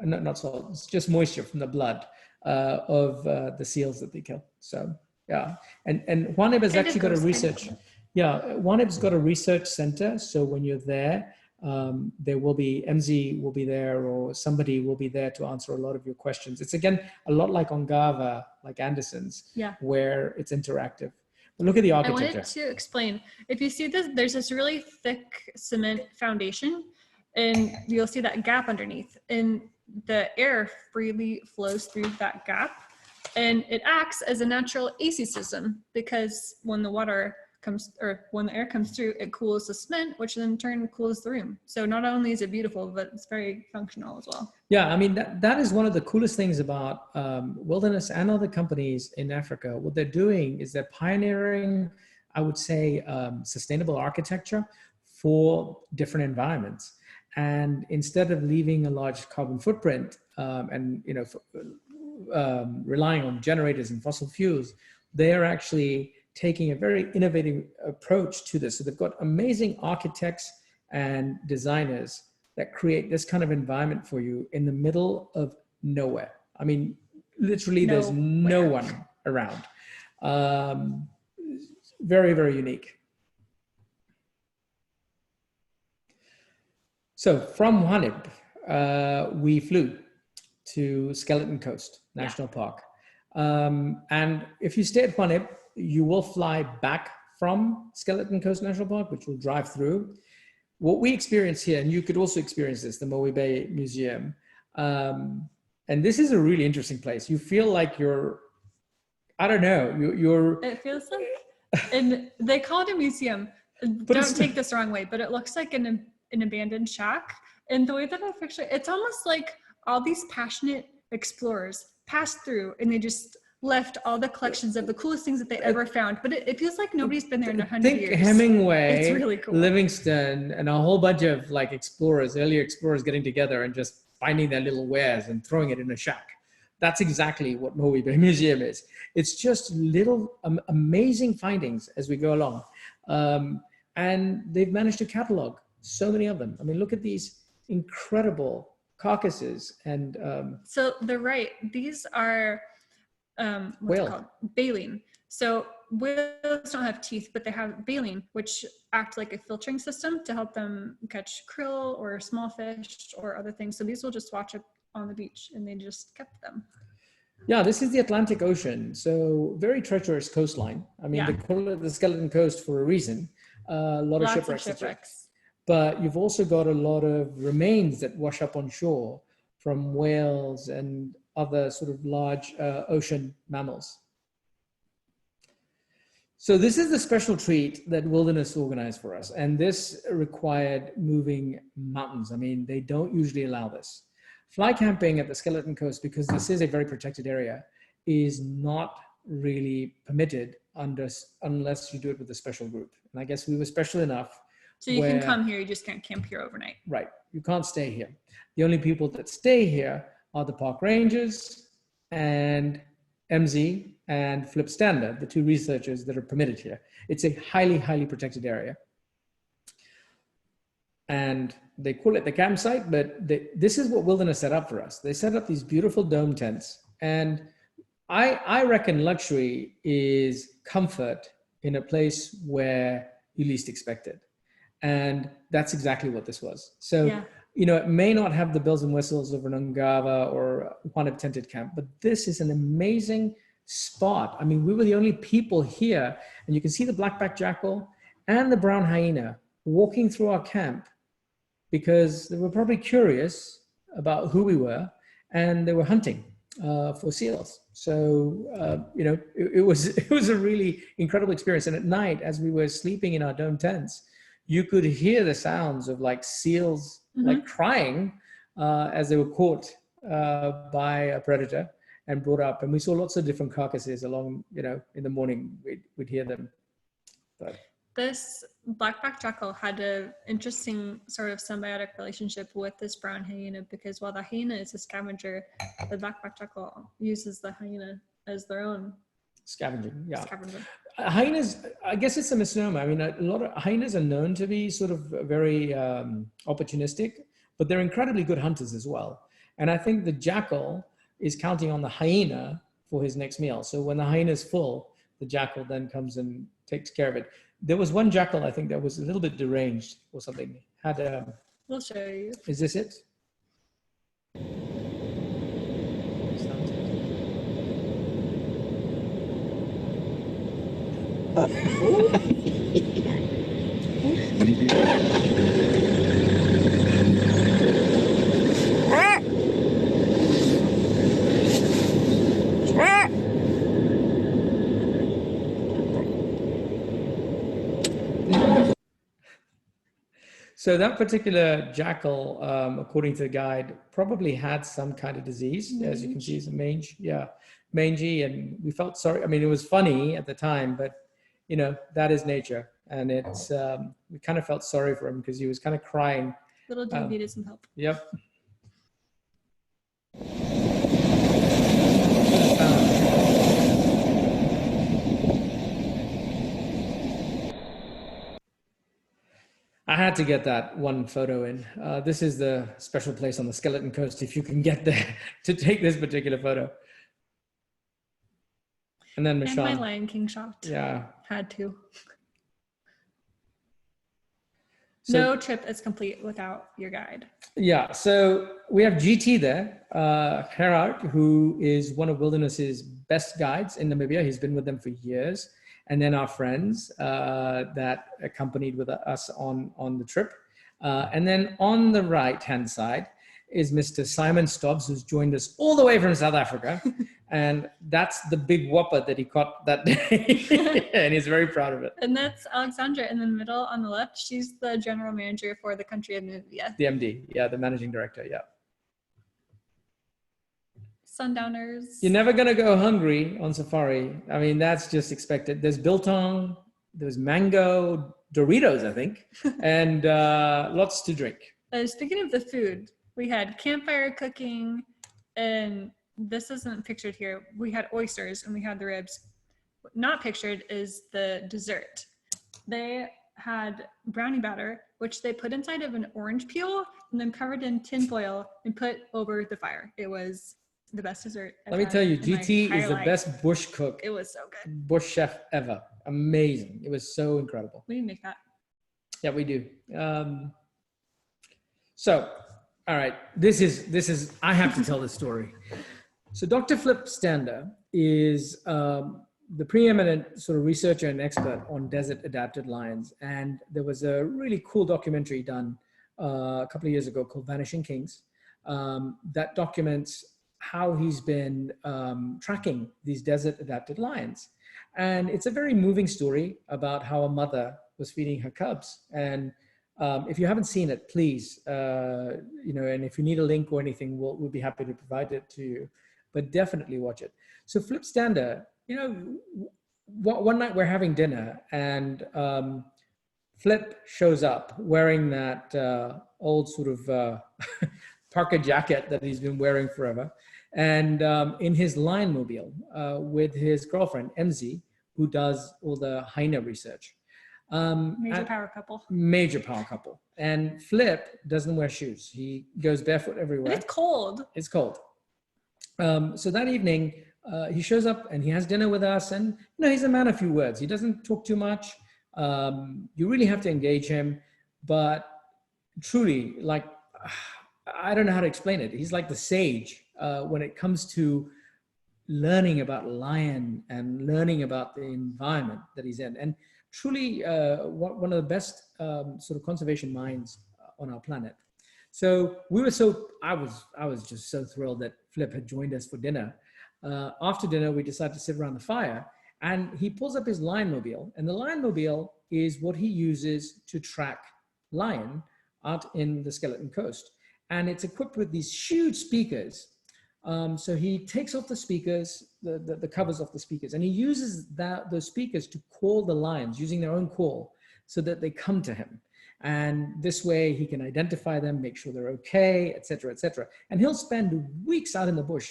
not salt, it's just moisture from the blood of the seals that they kill. So yeah, and Juaneb has actually got a research. Yeah, Juaneb's got a research center. So when you're there, there will be, MZ will be there, or somebody will be there to answer a lot of your questions. It's again, a lot like Ongava, like Anderson's, where it's interactive. But look at the architecture. I wanted to explain, if you see this, there's this really thick cement foundation, and you'll see that gap underneath, and the air freely flows through that gap, and it acts as a natural AC system, because when the water comes, or when the air comes through, it cools the cement, which then in turn cools the room. So not only is it beautiful, but it's very functional as well. Yeah, I mean, that is one of the coolest things about Wilderness and other companies in Africa. What they're doing is they're pioneering, I would say, sustainable architecture for different environments. And instead of leaving a large carbon footprint and relying on generators and fossil fuels, they are actually taking a very innovative approach to this. So they've got amazing architects and designers that create this kind of environment for you in the middle of nowhere. I mean, literally there's no one around. Very, very unique. So from Juaneb, we flew to Skeleton Coast National Park. And if you stay at Juaneb, you will fly back from Skeleton Coast National Park, which will drive through. What we experience here, and you could also experience this, the Moe Bay Museum. And this is a really interesting place. You feel like you're, I don't know, you're. It feels like, and they call it a museum. Don't take this the wrong way, but it looks like an abandoned shack. And the way that I picture it, it's almost like all these passionate explorers passed through and they just left all the collections of the coolest things that they ever found. But it feels like nobody's been there in 100 years. Think Hemingway, it's really cool. Livingston, and a whole bunch of like explorers, earlier explorers getting together and just finding their little wares and throwing it in a shack. That's exactly what Moe Bay Museum is. It's just little amazing findings as we go along. And they've managed to catalog so many of them. I mean, look at these incredible carcasses. And so they're right. These are what's it called? Baleen. So whales don't have teeth, but they have baleen, which act like a filtering system to help them catch krill or small fish or other things. So these will just watch up on the beach, and they just kept them. Yeah, this is the Atlantic Ocean. So very treacherous coastline. I mean, they call it the Skeleton Coast for a reason. Lots of shipwrecks. But you've also got a lot of remains that wash up on shore from whales and other sort of large ocean mammals. So this is the special treat that Wilderness organized for us. And this required moving mountains. I mean, they don't usually allow this. Fly camping at the Skeleton Coast, because this is a very protected area, is not really permitted unless you do it with a special group. And I guess we were special enough. So you can come here, you just can't camp here overnight. Right. You can't stay here. The only people that stay here are the park rangers and MZ and Flip Stander, the two researchers that are permitted here. It's a highly, highly protected area. And they call it the campsite, but this is what Wilderness set up for us. They set up these beautiful dome tents. And I reckon luxury is comfort in a place where you least expect it. And that's exactly what this was. So, yeah. You know, it may not have the bells and whistles of an Ungava or one of tented camp, but this is an amazing spot. I mean, we were the only people here, and you can see the black-backed jackal and the brown hyena walking through our camp because they were probably curious about who we were, and they were hunting for seals. So, you know, it was a really incredible experience. And at night, as we were sleeping in our dome tents, you could hear the sounds of like seals, like crying as they were caught by a predator and brought up. And we saw lots of different carcasses along, you know, in the morning, we'd hear them. But this black-backed jackal had an interesting sort of symbiotic relationship with this brown hyena, because while the hyena is a scavenger, the black-backed jackal uses the hyena as their own scavenging, yeah. scavenger. Hyenas, I guess it's a misnomer. I mean, a lot of hyenas are known to be sort of very opportunistic, but they're incredibly good hunters as well. And I think the jackal is counting on the hyena for his next meal. So when the hyena is full, the jackal then comes and takes care of it. There was one jackal, I think, that was a little bit deranged or something. We'll show you. Is this it? So that particular jackal, according to the guide, probably had some kind of disease. Mange. As you can see, it's a mange, yeah, mangy, and we felt sorry. I mean, it was funny at the time, but you know, that is nature, and it's we kind of felt sorry for him because he was kind of crying. Little dude needed some help. Yep. I had to get that one photo in. This is the special place on the Skeleton Coast, if you can get there to take this particular photo. And then Michann. And my Lion King shot. Yeah. Had to. So, no trip is complete without your guide. Yeah, so we have GT there, Gerard, who is one of Wilderness's best guides in Namibia. He's been with them for years. And then our friends that accompanied with us on the trip. And then on the right-hand side is Mr. Simon Stobbs, who's joined us all the way from South Africa. And that's the big whopper that he caught that day. And he's very proud of it. And that's Alexandra in the middle on the left. She's the general manager for the country of Namibia. The MD, yeah, the managing director, yeah. Sundowners. You're never going to go hungry on safari. I mean, that's just expected. There's biltong, there's mango, Doritos, I think, and lots to drink. Speaking of the food, we had campfire cooking, and this isn't pictured here. We had oysters and we had the ribs. Not pictured is the dessert. They had brownie batter, which they put inside of an orange peel and then covered in tin foil and put over the fire. It was the best dessert I've Let me tell you, GT is the life. Best bush cook. It was so good. Bush chef ever. Amazing. It was so incredible. We didn't make that. Yeah, we do. So, all right, this is, I have to tell this story. So Dr. Flip Stander is the preeminent sort of researcher and expert on desert adapted lions. And there was a really cool documentary done a couple of years ago called Vanishing Kings that documents how he's been tracking these desert adapted lions. And it's a very moving story about how a mother was feeding her cubs. And if you haven't seen it, please, you know, and if you need a link or anything, we'll be happy to provide it to you, but definitely watch it. So Flip Stander you know, one night we're having dinner and Flip shows up wearing that old sort of parka jacket that he's been wearing forever. And in his line mobile with his girlfriend, MZ, who does all the Heine research. Major power couple. Major power couple. And Flip doesn't wear shoes. He goes barefoot everywhere. But it's cold. It's cold. So that evening, he shows up and he has dinner with us. And, you know, he's a man of few words. He doesn't talk too much. You really have to engage him. But truly, like, I don't know how to explain it. He's like the sage when it comes to learning about lion and learning about the environment that he's in. And truly one of the best sort of conservation minds on our planet. So we were I was just so thrilled that Flip had joined us for dinner. After dinner, we decided to sit around the fire and he pulls up his lion mobile, and the lion mobile is what he uses to track lion out in the Skeleton Coast. And it's equipped with these huge speakers. So he takes off the speakers, the covers off the speakers, and he uses those speakers to call the lions using their own call so that they come to him. And this way he can identify them, make sure they're okay, et cetera, et cetera. And he'll spend weeks out in the bush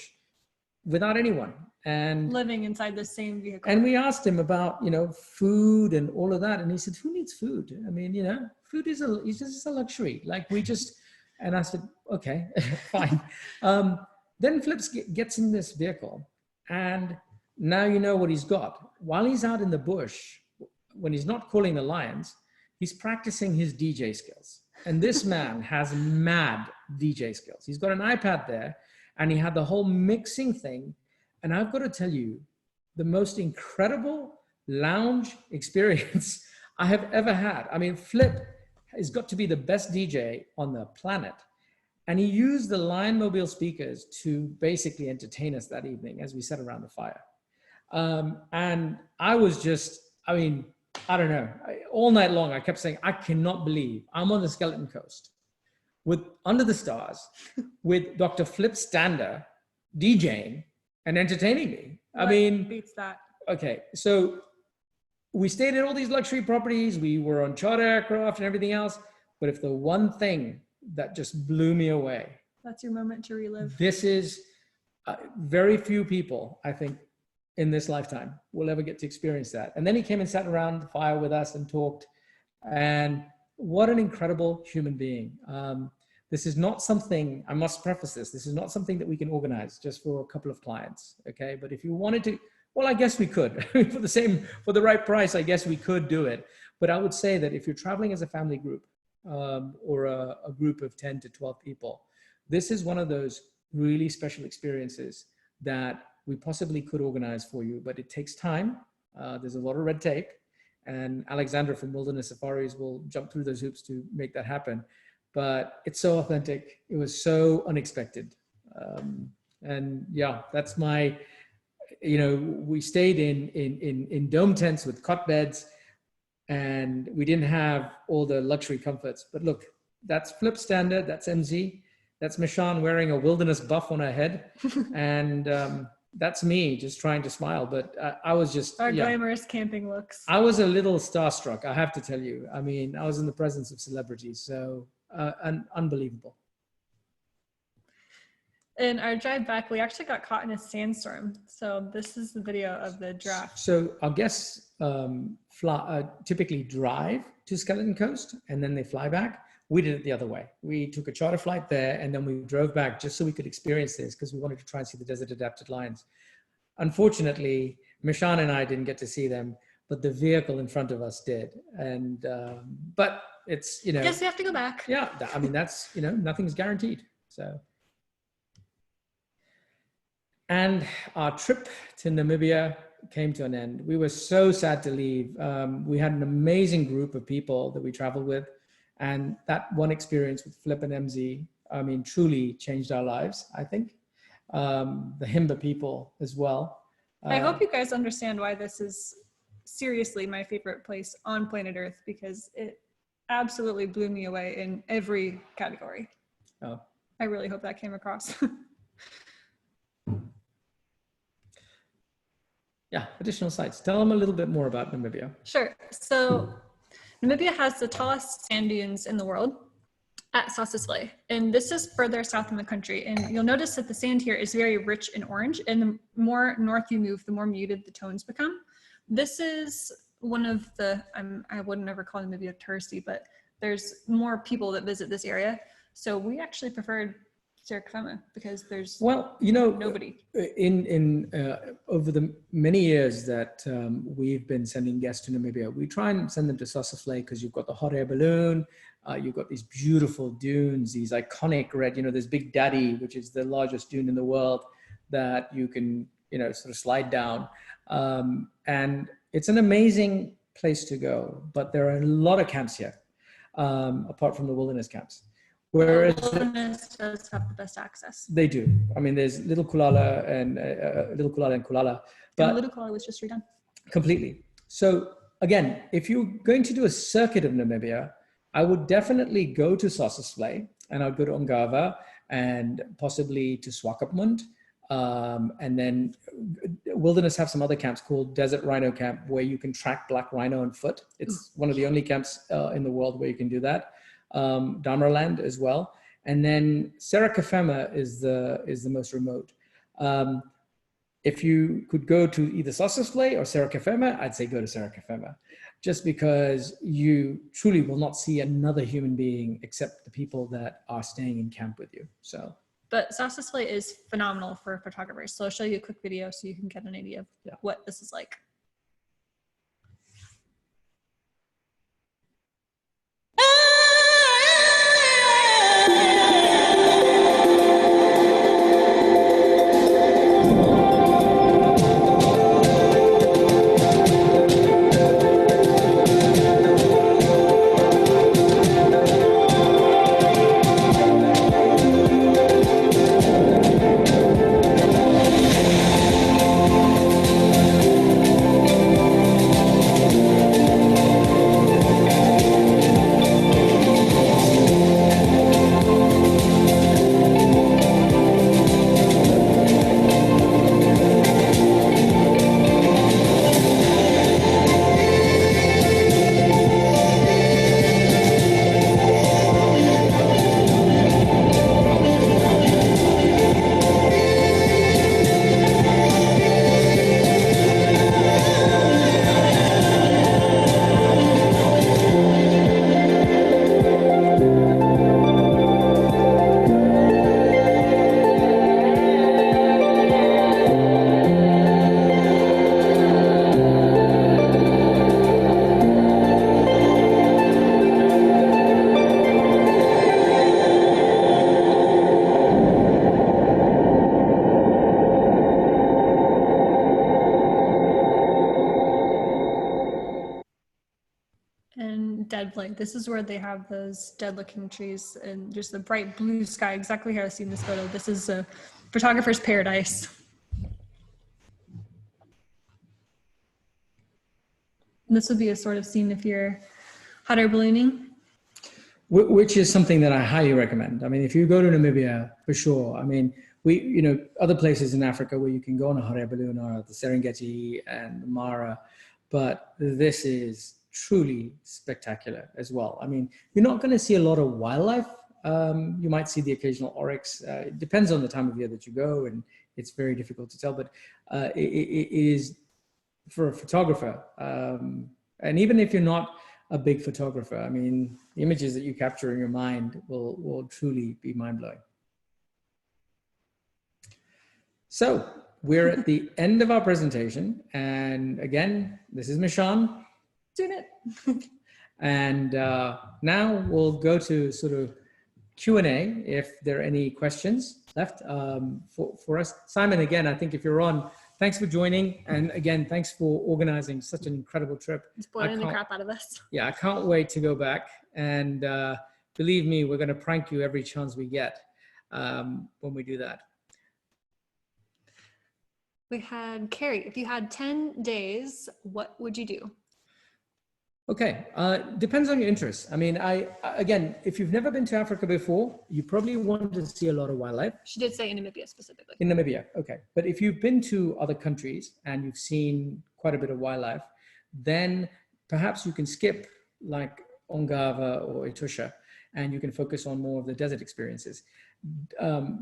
without anyone. And living inside the same vehicle. And we asked him about, you know, food and all of that. And he said, who needs food? I mean, you know, food is just a luxury. Like we just, and I said, okay, fine. Then Flips gets in this vehicle, and now you know what he's got. While he's out in the bush, when he's not calling the lions, he's practicing his DJ skills. And this man has mad DJ skills. He's got an iPad there, and he had the whole mixing thing. And I've got to tell you, the most incredible lounge experience I have ever had. I mean, Flip has got to be the best DJ on the planet. And he used the Lion Mobile speakers to basically entertain us that evening as we sat around the fire. And I was just, I mean, I don't know, all night long I kept saying, I cannot believe I'm on the Skeleton Coast with under the stars with Dr. Flip Stander DJing and entertaining me. I mean, beats that. Okay, so we stayed at all these luxury properties, we were on charter aircraft and everything else, but if the one thing that just blew me away. That's your moment to relive. This is very few people, I think, in this lifetime will ever get to experience that. And then he came and sat around the fire with us and talked. And what an incredible human being. This is not something, I must preface this is not something that we can organize just for a couple of clients, okay? But if you wanted to, well, I guess we could. For the right price, I guess we could do it. But I would say that if you're traveling as a family group, or a group of 10 to 12 people. This is one of those really special experiences that we possibly could organize for you, but it takes time. There's a lot of red tape, and Alexandra from Wilderness Safaris will jump through those hoops to make that happen. But it's so authentic. It was so unexpected. And yeah, that's my, you know, we stayed in dome tents with cot beds, and we didn't have all the luxury comforts. But look, that's Flip Standard, that's MZ, that's Michann wearing a wilderness buff on her head. And that's me just trying to smile. But I was just— Our glamorous camping looks. I was a little starstruck, I have to tell you. I mean, I was in the presence of celebrities, so unbelievable. In our drive back, we actually got caught in a sandstorm. So this is the video of the draft. So our guests typically drive to Skeleton Coast and then they fly back. We did it the other way. We took a charter flight there and then we drove back just so we could experience this because we wanted to try and see the desert adapted lions. Unfortunately, Michann and I didn't get to see them, but the vehicle in front of us did. And, but it's, you know. I guess we have to go back. Yeah, I mean, that's, you know, nothing's guaranteed, so. And our trip to Namibia came to an end. We were so sad to leave. We had an amazing group of people that we traveled with. And that one experience with Flip and MZ, I mean, truly changed our lives, I think. The Himba people as well. I hope you guys understand why this is seriously my favorite place on planet Earth, because it absolutely blew me away in every category. Oh. I really hope that came across. Yeah, additional sites. Tell them a little bit more about Namibia. Sure. So Namibia has the tallest sand dunes in the world at Sossusvlei, and this is further south in the country. And you'll notice that the sand here is very rich in orange, and the more north you move, the more muted the tones become. This is one of the, I would never call Namibia touristy, but there's more people that visit this area. So we actually preferred Serikfema because there's nobody. Over the many years that we've been sending guests to Namibia, we try and send them to Sossusvlei because you've got the hot air balloon, you've got these beautiful dunes, these iconic red, there's Big Daddy, which is the largest dune in the world that you can, sort of slide down. And it's an amazing place to go, but there are a lot of camps here, apart from the wilderness camps. Whereas the wilderness does have the best access. They do. I mean, there's Little Kulala and Kulala, but and Little Kulala was just redone. Completely. So again, if you're going to do a circuit of Namibia, I would definitely go to Sossusvlei, and I'd go to Ongava and possibly to Swakopmund. And then wilderness have some other camps called Desert Rhino Camp, where you can track black rhino on foot. It's one of the only camps in the world where you can do that. Damaraland as well, and then Serikfema is the most remote. If you could go to either Sossusvlei or Serikfema, I'd say go to Serikfema, just because you truly will not see another human being except the people that are staying in camp with you. So, but Sossusvlei is phenomenal for photographers. So I'll show you a quick video so you can get an idea of what this is like. Deadling. This is where they have those dead-looking trees and just the bright blue sky, exactly how I see in this photo. This is a photographer's paradise. This would be a sort of scene if you're hot air ballooning. Which is something that I highly recommend. I mean, if you go to Namibia, for sure. I mean, other places in Africa where you can go on a hot air balloon are the Serengeti and Mara, but this is truly spectacular as well. I mean, you're not going to see a lot of wildlife. You might see the occasional oryx. It depends on the time of year that you go, and it's very difficult to tell, but it is for a photographer. And even if you're not a big photographer, I mean, the images that you capture in your mind will truly be mind-blowing. So we're at the end of our presentation. And again, this is Michann. Sunit. And now we'll go to sort of Q&A if there are any questions left for us. Simon, again, I think if you're on, thanks for joining. And again, thanks for organizing such an incredible trip. Spoiling the crap out of us. Yeah, I can't wait to go back. And believe me, we're going to prank you every chance we get when we do that. We had Carrie, if you had 10 days, what would you do? Okay, depends on your interests. I mean, again, if you've never been to Africa before, you probably want to see a lot of wildlife. She did say in Namibia specifically. In Namibia, okay. But if you've been to other countries and you've seen quite a bit of wildlife, then perhaps you can skip like Ongava or Etosha, and you can focus on more of the desert experiences.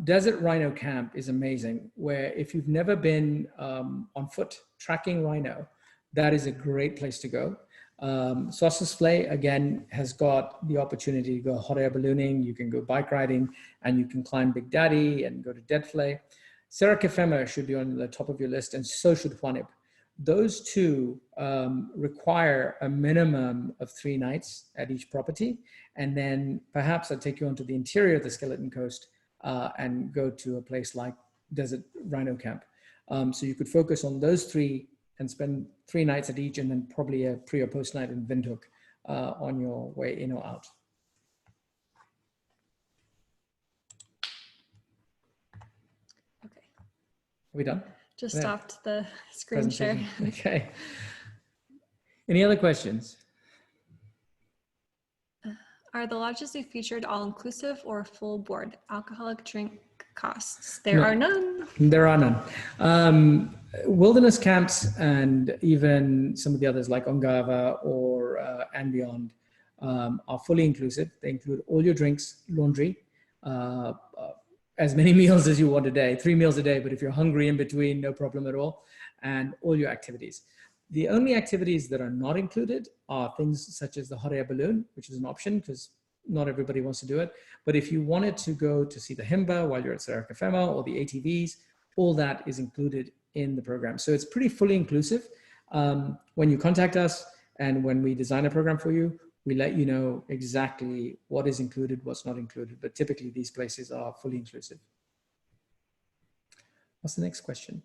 Desert Rhino Camp is amazing, where if you've never been on foot tracking rhino, that is a great place to go. Sossusvlei, again, has got the opportunity to go hot air ballooning, you can go bike riding, and you can climb Big Daddy and go to Deadvlei. Serra-Kefema should be on the top of your list, and so should Juanip. Those two require a minimum of 3 nights at each property. And then perhaps I'd take you onto the interior of the Skeleton Coast and go to a place like Desert Rhino Camp. So you could focus on those 3 and spend 3 nights at each, and then probably a pre or post night in Windhoek on your way in or out. Okay. Are we done? Just stopped the screen share. Okay. Any other questions? Are the lodges you featured all-inclusive or full board? Alcoholic drink costs? There are none. There are none. Wilderness camps and even some of the others like Ongava or and beyond are fully inclusive. They include all your drinks, laundry, as many meals as you want a day, 3 meals a day, but if you're hungry in between, no problem at all, and all your activities. The only activities that are not included are things such as the hot air balloon, which is an option because not everybody wants to do it. But if you wanted to go to see the Himba while you're at Serra-Kefema or the ATVs, all that is included in the program. So it's pretty fully inclusive. When you contact us and when we design a program for you, we let you know exactly what is included, what's not included. But typically these places are fully inclusive. What's the next question?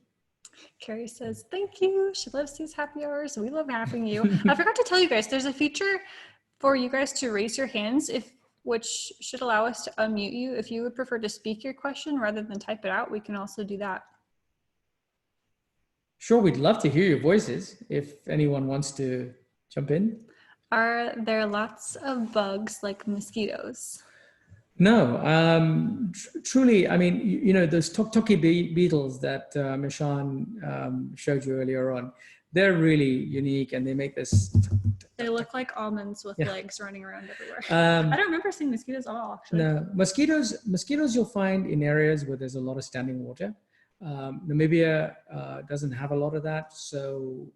Carrie says, thank you. She loves these happy hours. We love having you. I forgot to tell you guys, there's a feature for you guys to raise your hands, which should allow us to unmute you. If you would prefer to speak your question rather than type it out, we can also do that. Sure, we'd love to hear your voices if anyone wants to jump in. Are there lots of bugs like mosquitoes? No, truly, I mean, you know, those toki beetles that Michann showed you earlier on, they're really unique and they make this. They look like almonds with legs running around everywhere. I don't remember seeing mosquitoes at all, actually. No, mosquitoes you'll find in areas where there's a lot of standing water. Namibia doesn't have a lot of that. So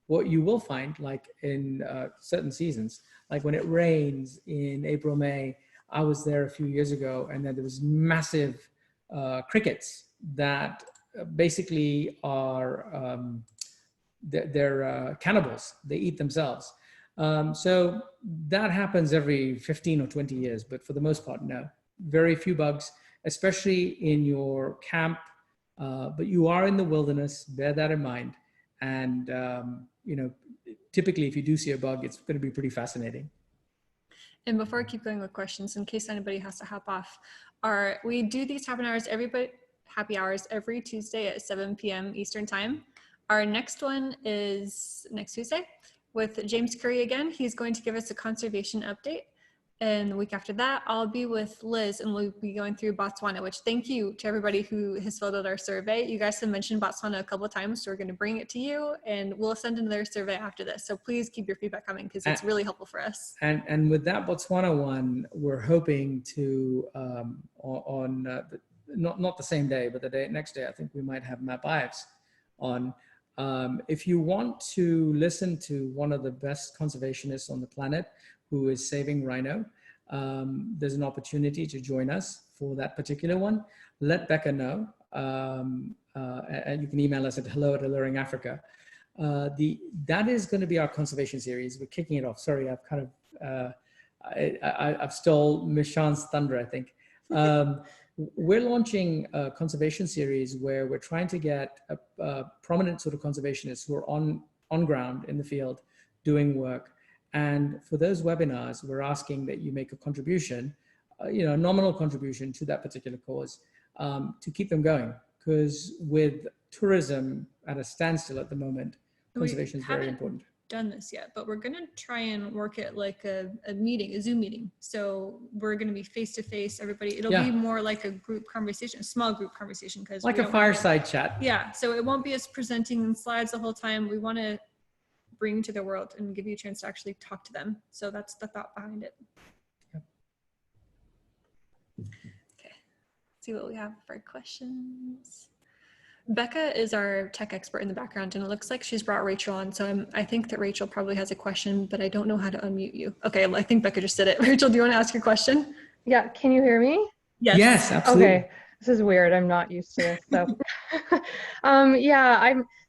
what you will find, like in certain seasons, like when it rains in April, May, I was there a few years ago, and then there was massive crickets that basically are they're cannibals. They eat themselves. So that happens every 15 or 20 years, but for the most part, no. Very few bugs, especially in your camp. But you are in the wilderness. Bear that in mind. And you know, typically, if you do see a bug, it's going to be pretty fascinating. And before I keep going with questions, in case anybody has to hop off, we do these happy hours every Tuesday at 7 p.m. Eastern time. Our next one is next Tuesday with James Curry again. He's going to give us a conservation update. And the week after that, I'll be with Liz and we'll be going through Botswana, which thank you to everybody who has filled out our survey. You guys have mentioned Botswana a couple of times, so we're going to bring it to you and we'll send another survey after this. So please keep your feedback coming because it's really helpful for us. And with that Botswana one, we're hoping to, not the same day, but the next day, I think we might have Matt Ives on. If you want to listen to one of the best conservationists on the planet who is saving rhino, there's an opportunity to join us for that particular one. Let Becca know. And you can email us at hello@alluringafrica. That is going to be our conservation series. We're kicking it off. Sorry, I've kind of, I've stole Michann's thunder, I think. We're launching a conservation series where we're trying to get a prominent sort of conservationists who are on ground in the field doing work. And for those webinars, we're asking that you make a contribution, a nominal contribution to that particular cause to keep them going. Because with tourism at a standstill at the moment, conservation is very important. done this yet, but we're going to try and work it like a meeting, a Zoom meeting. So we're going to be face to face, everybody. It'll be more like a group conversation, a small group conversation, because like a fireside chat. Yeah. So it won't be us presenting slides the whole time. We want to bring to the world and give you a chance to actually talk to them. So that's the thought behind it. Okay. See what we have for questions. Becca is our tech expert in the background, and it looks like she's brought Rachel on. So I think that Rachel probably has a question, but I don't know how to unmute you. Okay, well, I think Becca just did it. Rachel, do you want to ask your question? Yeah, can you hear me? Yes, absolutely. Okay, this is weird. I'm not used to this. So,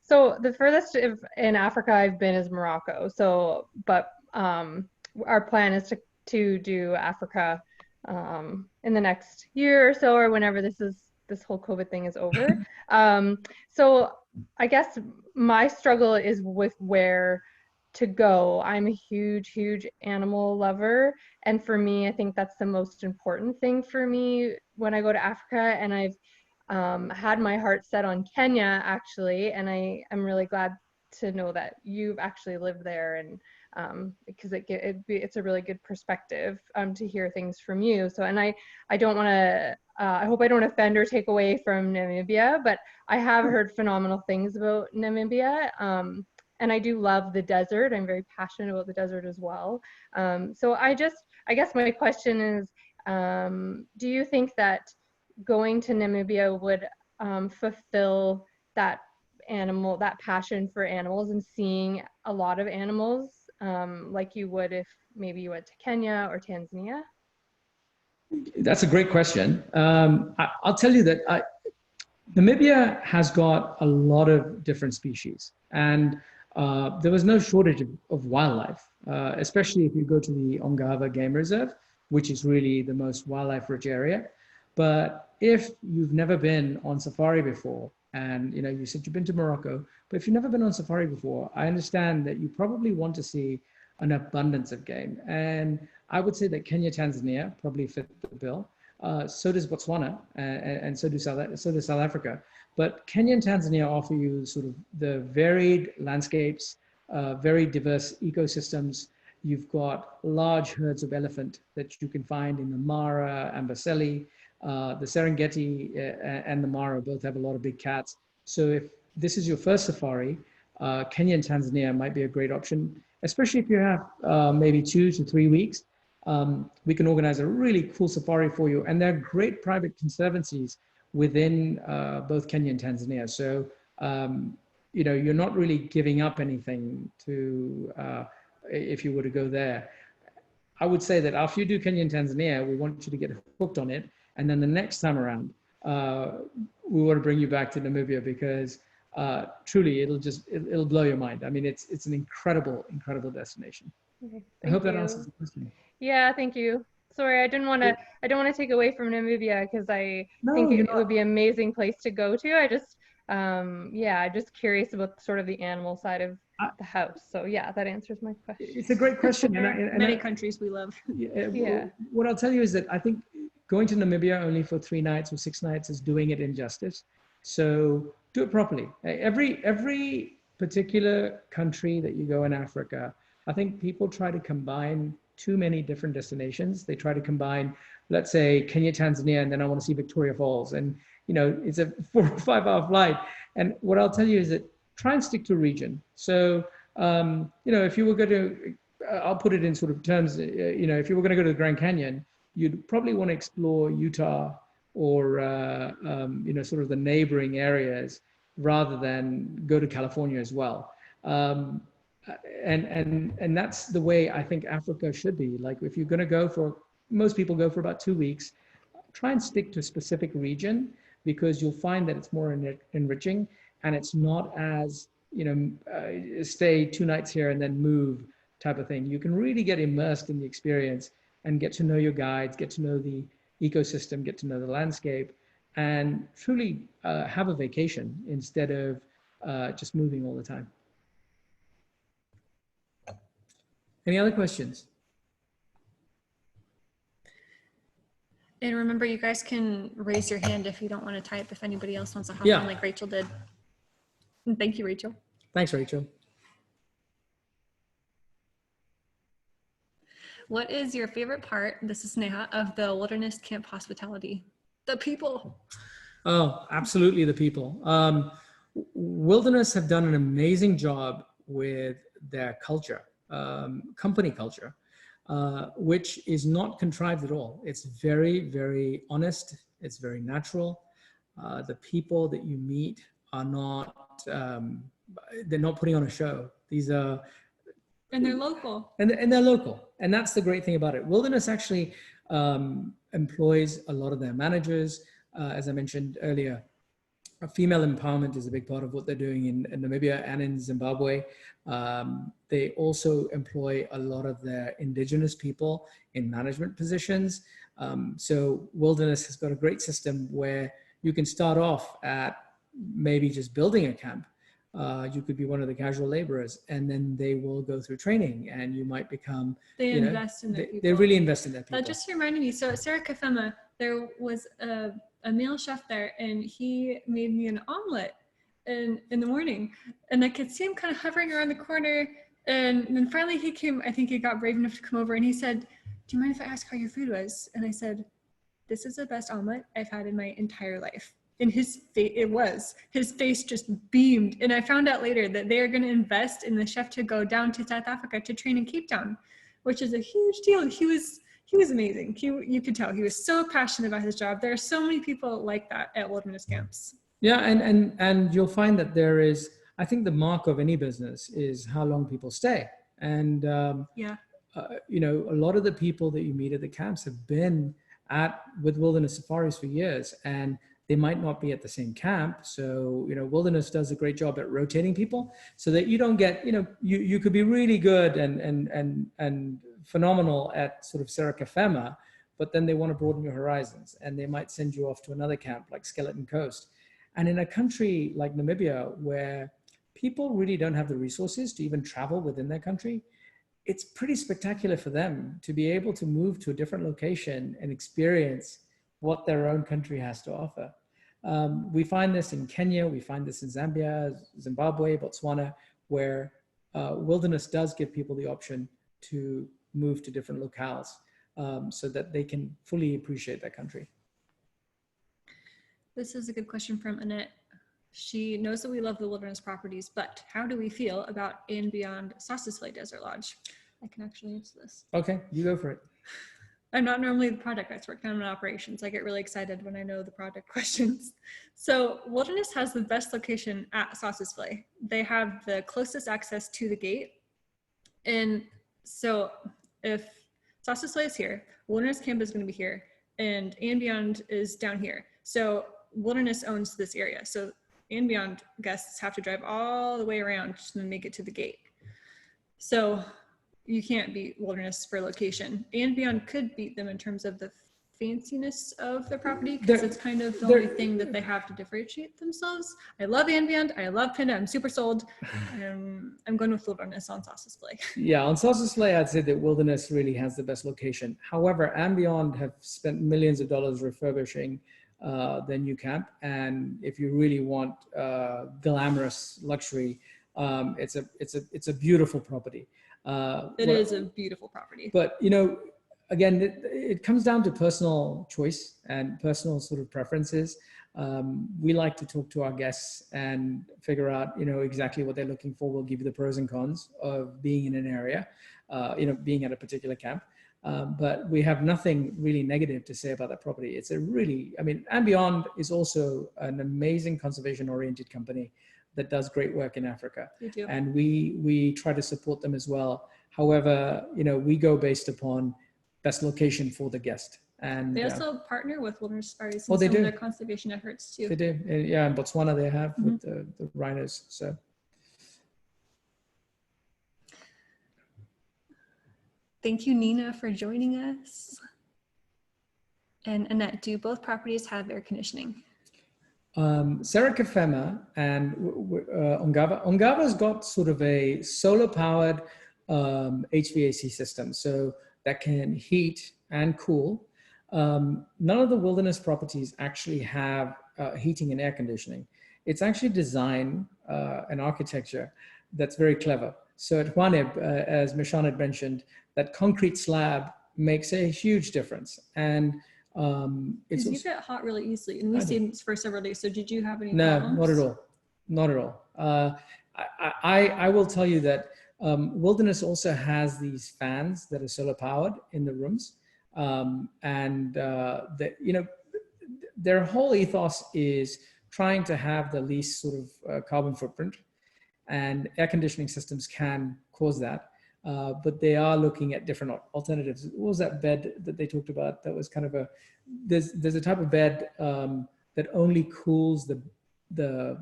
so the furthest in Africa I've been is Morocco. So, but our plan is to do Africa in the next year or so, or whenever this whole COVID thing is over. So I guess my struggle is with where to go. I'm a huge animal lover. And for me, I think that's the most important thing for me when I go to Africa. And I've had my heart set on Kenya, actually. And I'm really glad to know that you've actually lived there, and because it's a really good perspective to hear things from you. So, and I don't want to, I hope I don't offend or take away from Namibia, but I have heard phenomenal things about Namibia. And I do love the desert. I'm very passionate about the desert as well. So I guess my question is, do you think that going to Namibia would fulfill that passion for animals and seeing a lot of animals like you would if maybe you went to Kenya or Tanzania? That's a great question. I'll tell you that Namibia has got a lot of different species, and there was no shortage of wildlife, especially if you go to the Ongava Game Reserve, which is really the most wildlife-rich area. But if you've never been on safari before, and you said you've been to Morocco, but if you've never been on safari before, I understand that you probably want to see an abundance of game. And I would say that Kenya, Tanzania probably fit the bill. So does Botswana, and so does South Africa. But Kenya and Tanzania offer you sort of the varied landscapes, very diverse ecosystems. You've got large herds of elephant that you can find in the Mara, Amboseli. The Serengeti and the Mara both have a lot of big cats. So if this is your first safari, Kenya and Tanzania might be a great option, especially if you have maybe 2 to 3 weeks. We can organize a really cool safari for you. And there are great private conservancies within both Kenya and Tanzania. So, you're not really giving up anything if you were to go there. I would say that after you do Kenya and Tanzania, we want you to get hooked on it. And then the next time around, we want to bring you back to Namibia, because truly it'll blow your mind. I mean, it's an incredible destination. Okay, I hope that answers the question. Yeah, thank you. Sorry, I don't want to take away from Namibia, because I think it would be an amazing place to go to. I just I'm just curious about sort of the animal side of the house. So yeah, that answers my question. It's a great question. and many countries we love. Yeah. What I'll tell you is that I think going to Namibia only for 3 nights or 6 nights is doing it injustice. So do it properly. Every particular country that you go in Africa, I think people try to combine too many different destinations. They try to combine, let's say, Kenya, Tanzania, and then I want to see Victoria Falls. And, it's a 4 or 5 hour flight. And what I'll tell you is that try and stick to a region. So, if you were going to, I'll put it in sort of terms, if you were going to go to the Grand Canyon, you'd probably want to explore Utah or, sort of the neighboring areas rather than go to California as well. And that's the way I think Africa should be. Like, if you're going to most people go for about 2 weeks, try and stick to a specific region, because you'll find that it's more enriching, and it's not as, stay 2 nights here and then move type of thing. You can really get immersed in the experience and get to know your guides, get to know the ecosystem, get to know the landscape, and truly have a vacation instead of just moving all the time. Any other questions? And remember, you guys can raise your hand if you don't want to type, if anybody else wants to hop on like Rachel did. And thank you, Rachel. Thanks, Rachel. What is your favorite part, this is Neha, of the wilderness camp hospitality? The people. Oh, absolutely, the people. Wilderness have done an amazing job with their culture, company culture, which is not contrived at all. It's very, very honest. It's very natural. The people that you meet are not, they're not putting on a show. These are, And they're local. and they're local. And that's the great thing about it. Wilderness actually employs a lot of their managers. As I mentioned earlier, female empowerment is a big part of what they're doing in Namibia and in Zimbabwe. They also employ a lot of their indigenous people in management positions. So Wilderness has got a great system where you can start off at maybe just building a camp. You could be one of the casual laborers, and then they will go through training, and you might become. They invest in their people. They really invest in their people. That just reminded me. So at Sarah Kafema, there was a male chef there, and he made me an omelet in the morning, and I could see him kind of hovering around the corner. And then finally he came. I think he got brave enough to come over, and he said, "Do you mind if I ask how your food was?" And I said, "This is the best omelet I've had in my entire life." And his face just beamed. And I found out later that they are going to invest in the chef to go down to South Africa to train in Cape Town, which is a huge deal. He was amazing. You could tell he was so passionate about his job. There are so many people like that at wilderness camps. Yeah, and you'll find that there is, I think the mark of any business is how long people stay. And you know, a lot of the people that you meet at the camps have been with Wilderness Safaris for years, and they might not be at the same camp. So, you know, Wilderness does a great job at rotating people so that you don't get, you know, you could be really good and phenomenal at sort of Sarah Kafema, but then they want to broaden your horizons, and they might send you off to another camp like Skeleton Coast. And in a country like Namibia, where people really don't have the resources to even travel within their country, it's pretty spectacular for them to be able to move to a different location and experience what their own country has to offer. We find this in Kenya, we find this in Zambia, Zimbabwe, Botswana, where Wilderness does give people the option to move to different locales so that they can fully appreciate their country. This is a good question from Annette. She knows that we love the wilderness properties, but how do we feel about and beyond Sossusvlei Desert Lodge? I can actually answer this. Okay, you go for it. I'm not normally the product expert, I'm in operations. I get really excited when I know the product questions. So Wilderness has the best location at Sossusvlei. They have the closest access to the gate. And so if Sossusvlei is here, Wilderness Camp is going to be here, and Beyond is down here. So Wilderness owns this area. So and Beyond guests have to drive all the way around to make it to the gate. So you can't beat Wilderness for location. And Beyond could beat them in terms of the fanciness of their property, because it's kind of the only thing that they have to differentiate themselves. I love And Beyond. I love Pinda. I'm super sold. I'm going with Wilderness on Sossusvlei. Yeah, on Sossusvlei, I'd say that Wilderness really has the best location. However, And Beyond have spent millions of dollars refurbishing their new camp. And if you really want glamorous luxury, it's a beautiful property. It is a beautiful property. But, you know, again, it comes down to personal choice and personal sort of preferences. We like to talk to our guests and figure out, you know, exactly what they're looking for. We'll give you the pros and cons of being in an area, you know, being at a particular camp. But we have nothing really negative to say about that property. It's a really, I mean, And Beyond is also an amazing conservation-oriented company that does great work in Africa. They do. And we try to support them as well. However, you know, we go based upon best location for the guest. And they also partner with Wilderness Safaris in they some do. of their conservation efforts too. They do. Yeah, in Botswana they have with the rhinos. So. Thank you, Nina, for joining us. And Annette, do both properties have air conditioning? Sarah Kafema and Ongava. Ongava's got sort of a solar-powered HVAC system, so that can heat and cool. None of the wilderness properties actually have heating and air conditioning. It's actually design and architecture that's very clever. So at Huanib, as Michann had mentioned, that concrete slab makes a huge difference. And it's Because you get hot really easily, and we I do. stayed for several days. So did you have any No, problems? not at all. Not at all. I will tell you that Wilderness also has these fans that are solar powered in the rooms. Their whole ethos is trying to have the least sort of carbon footprint, and air conditioning systems can cause that. But they are looking at different alternatives. What was that bed that they talked about? That was kind of there's a type of bed that only cools the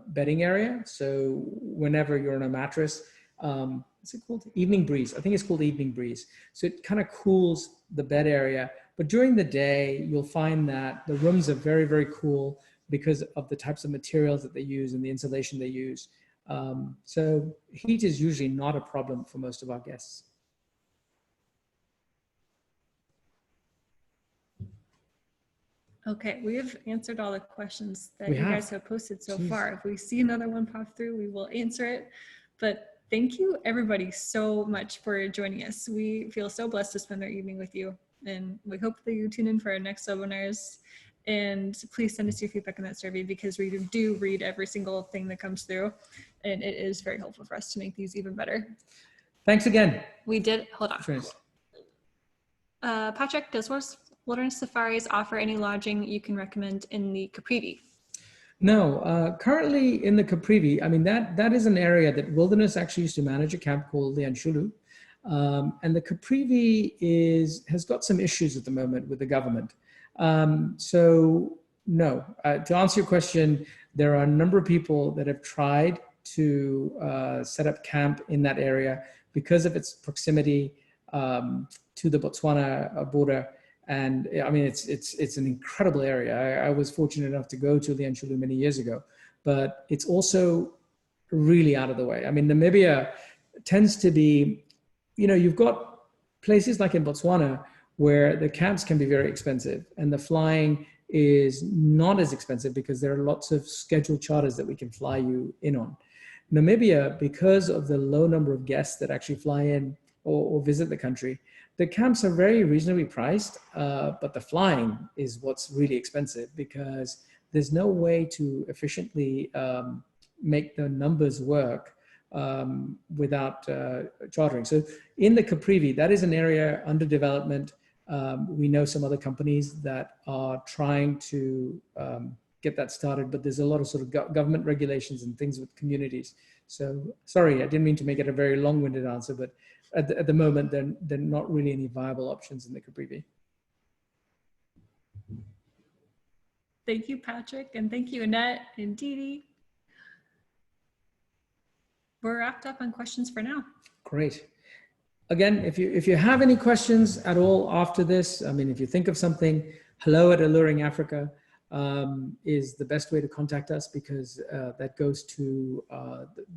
bedding area. So whenever you're on a mattress, what's it called? Evening breeze. I think it's called evening breeze. So it kind of cools the bed area. But during the day, you'll find that the rooms are very, very cool because of the types of materials that they use and the insulation they use. So heat is usually not a problem for most of our guests. Okay, we have answered all the questions that We you have. guys have posted so Jeez. far. If we see another one pop through, we will answer it. But thank you everybody so much for joining us. We feel so blessed to spend our evening with you, and we hope that you tune in for our next webinars. And please send us your feedback on that survey, because we do read every single thing that comes through, and it is very helpful for us to make these even better. Thanks again. We did, hold on. Friends. Patrick, does Wilderness Safaris offer any lodging you can recommend in the Caprivi? No, currently in the Caprivi, I mean, that is an area that Wilderness actually used to manage a camp called the Anshulu. And the Caprivi has got some issues at the moment with the government. So no, to answer your question, there are a number of people that have tried to set up camp in that area because of its proximity to the Botswana border. And I mean, it's an incredible area. I was fortunate enough to go to Lianchulu many years ago, but it's also really out of the way. I mean, Namibia tends to be, you've got places like in Botswana where the camps can be very expensive and the flying is not as expensive because there are lots of scheduled charters that we can fly you in on. Namibia, because of the low number of guests that actually fly in or visit the country, the camps are very reasonably priced, but the flying is what's really expensive because there's no way to efficiently make the numbers work without chartering. So in the Caprivi, that is an area under development. We know some other companies that are trying to get that started, but there's a lot of sort of government regulations and things with communities. So sorry, I didn't mean to make it a very long-winded answer, but at the moment, there are not really any viable options in the Caprivi. Thank you, Patrick, and thank you, Annette and Didi. We're wrapped up on questions for now. Great. Again, if you have any questions at all after this, I mean, if you think of something, hello@Alluring Africa is the best way to contact us because that goes to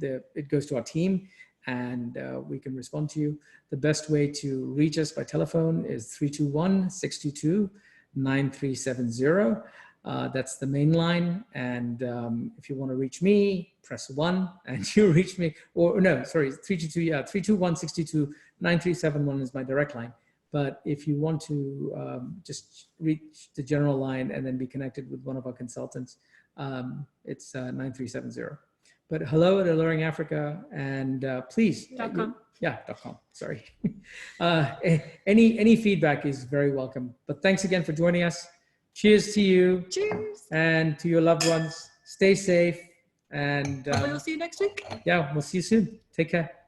it goes to our team and we can respond to you. The best way to reach us by telephone is 321-622-9370. That's the main line. And if you want to reach me, press 1 and you reach me, or no, sorry, 321-622-9371 is my direct line. But if you want to just reach the general line and then be connected with one of our consultants, it's 9370. But hello@Alluring Africa, and please. .com. .com, sorry. Any feedback is very welcome. But thanks again for joining us. Cheers to you. Cheers. And to your loved ones. Stay safe. And Hopefully we'll see you next week. yeah, we'll see you soon. Take care.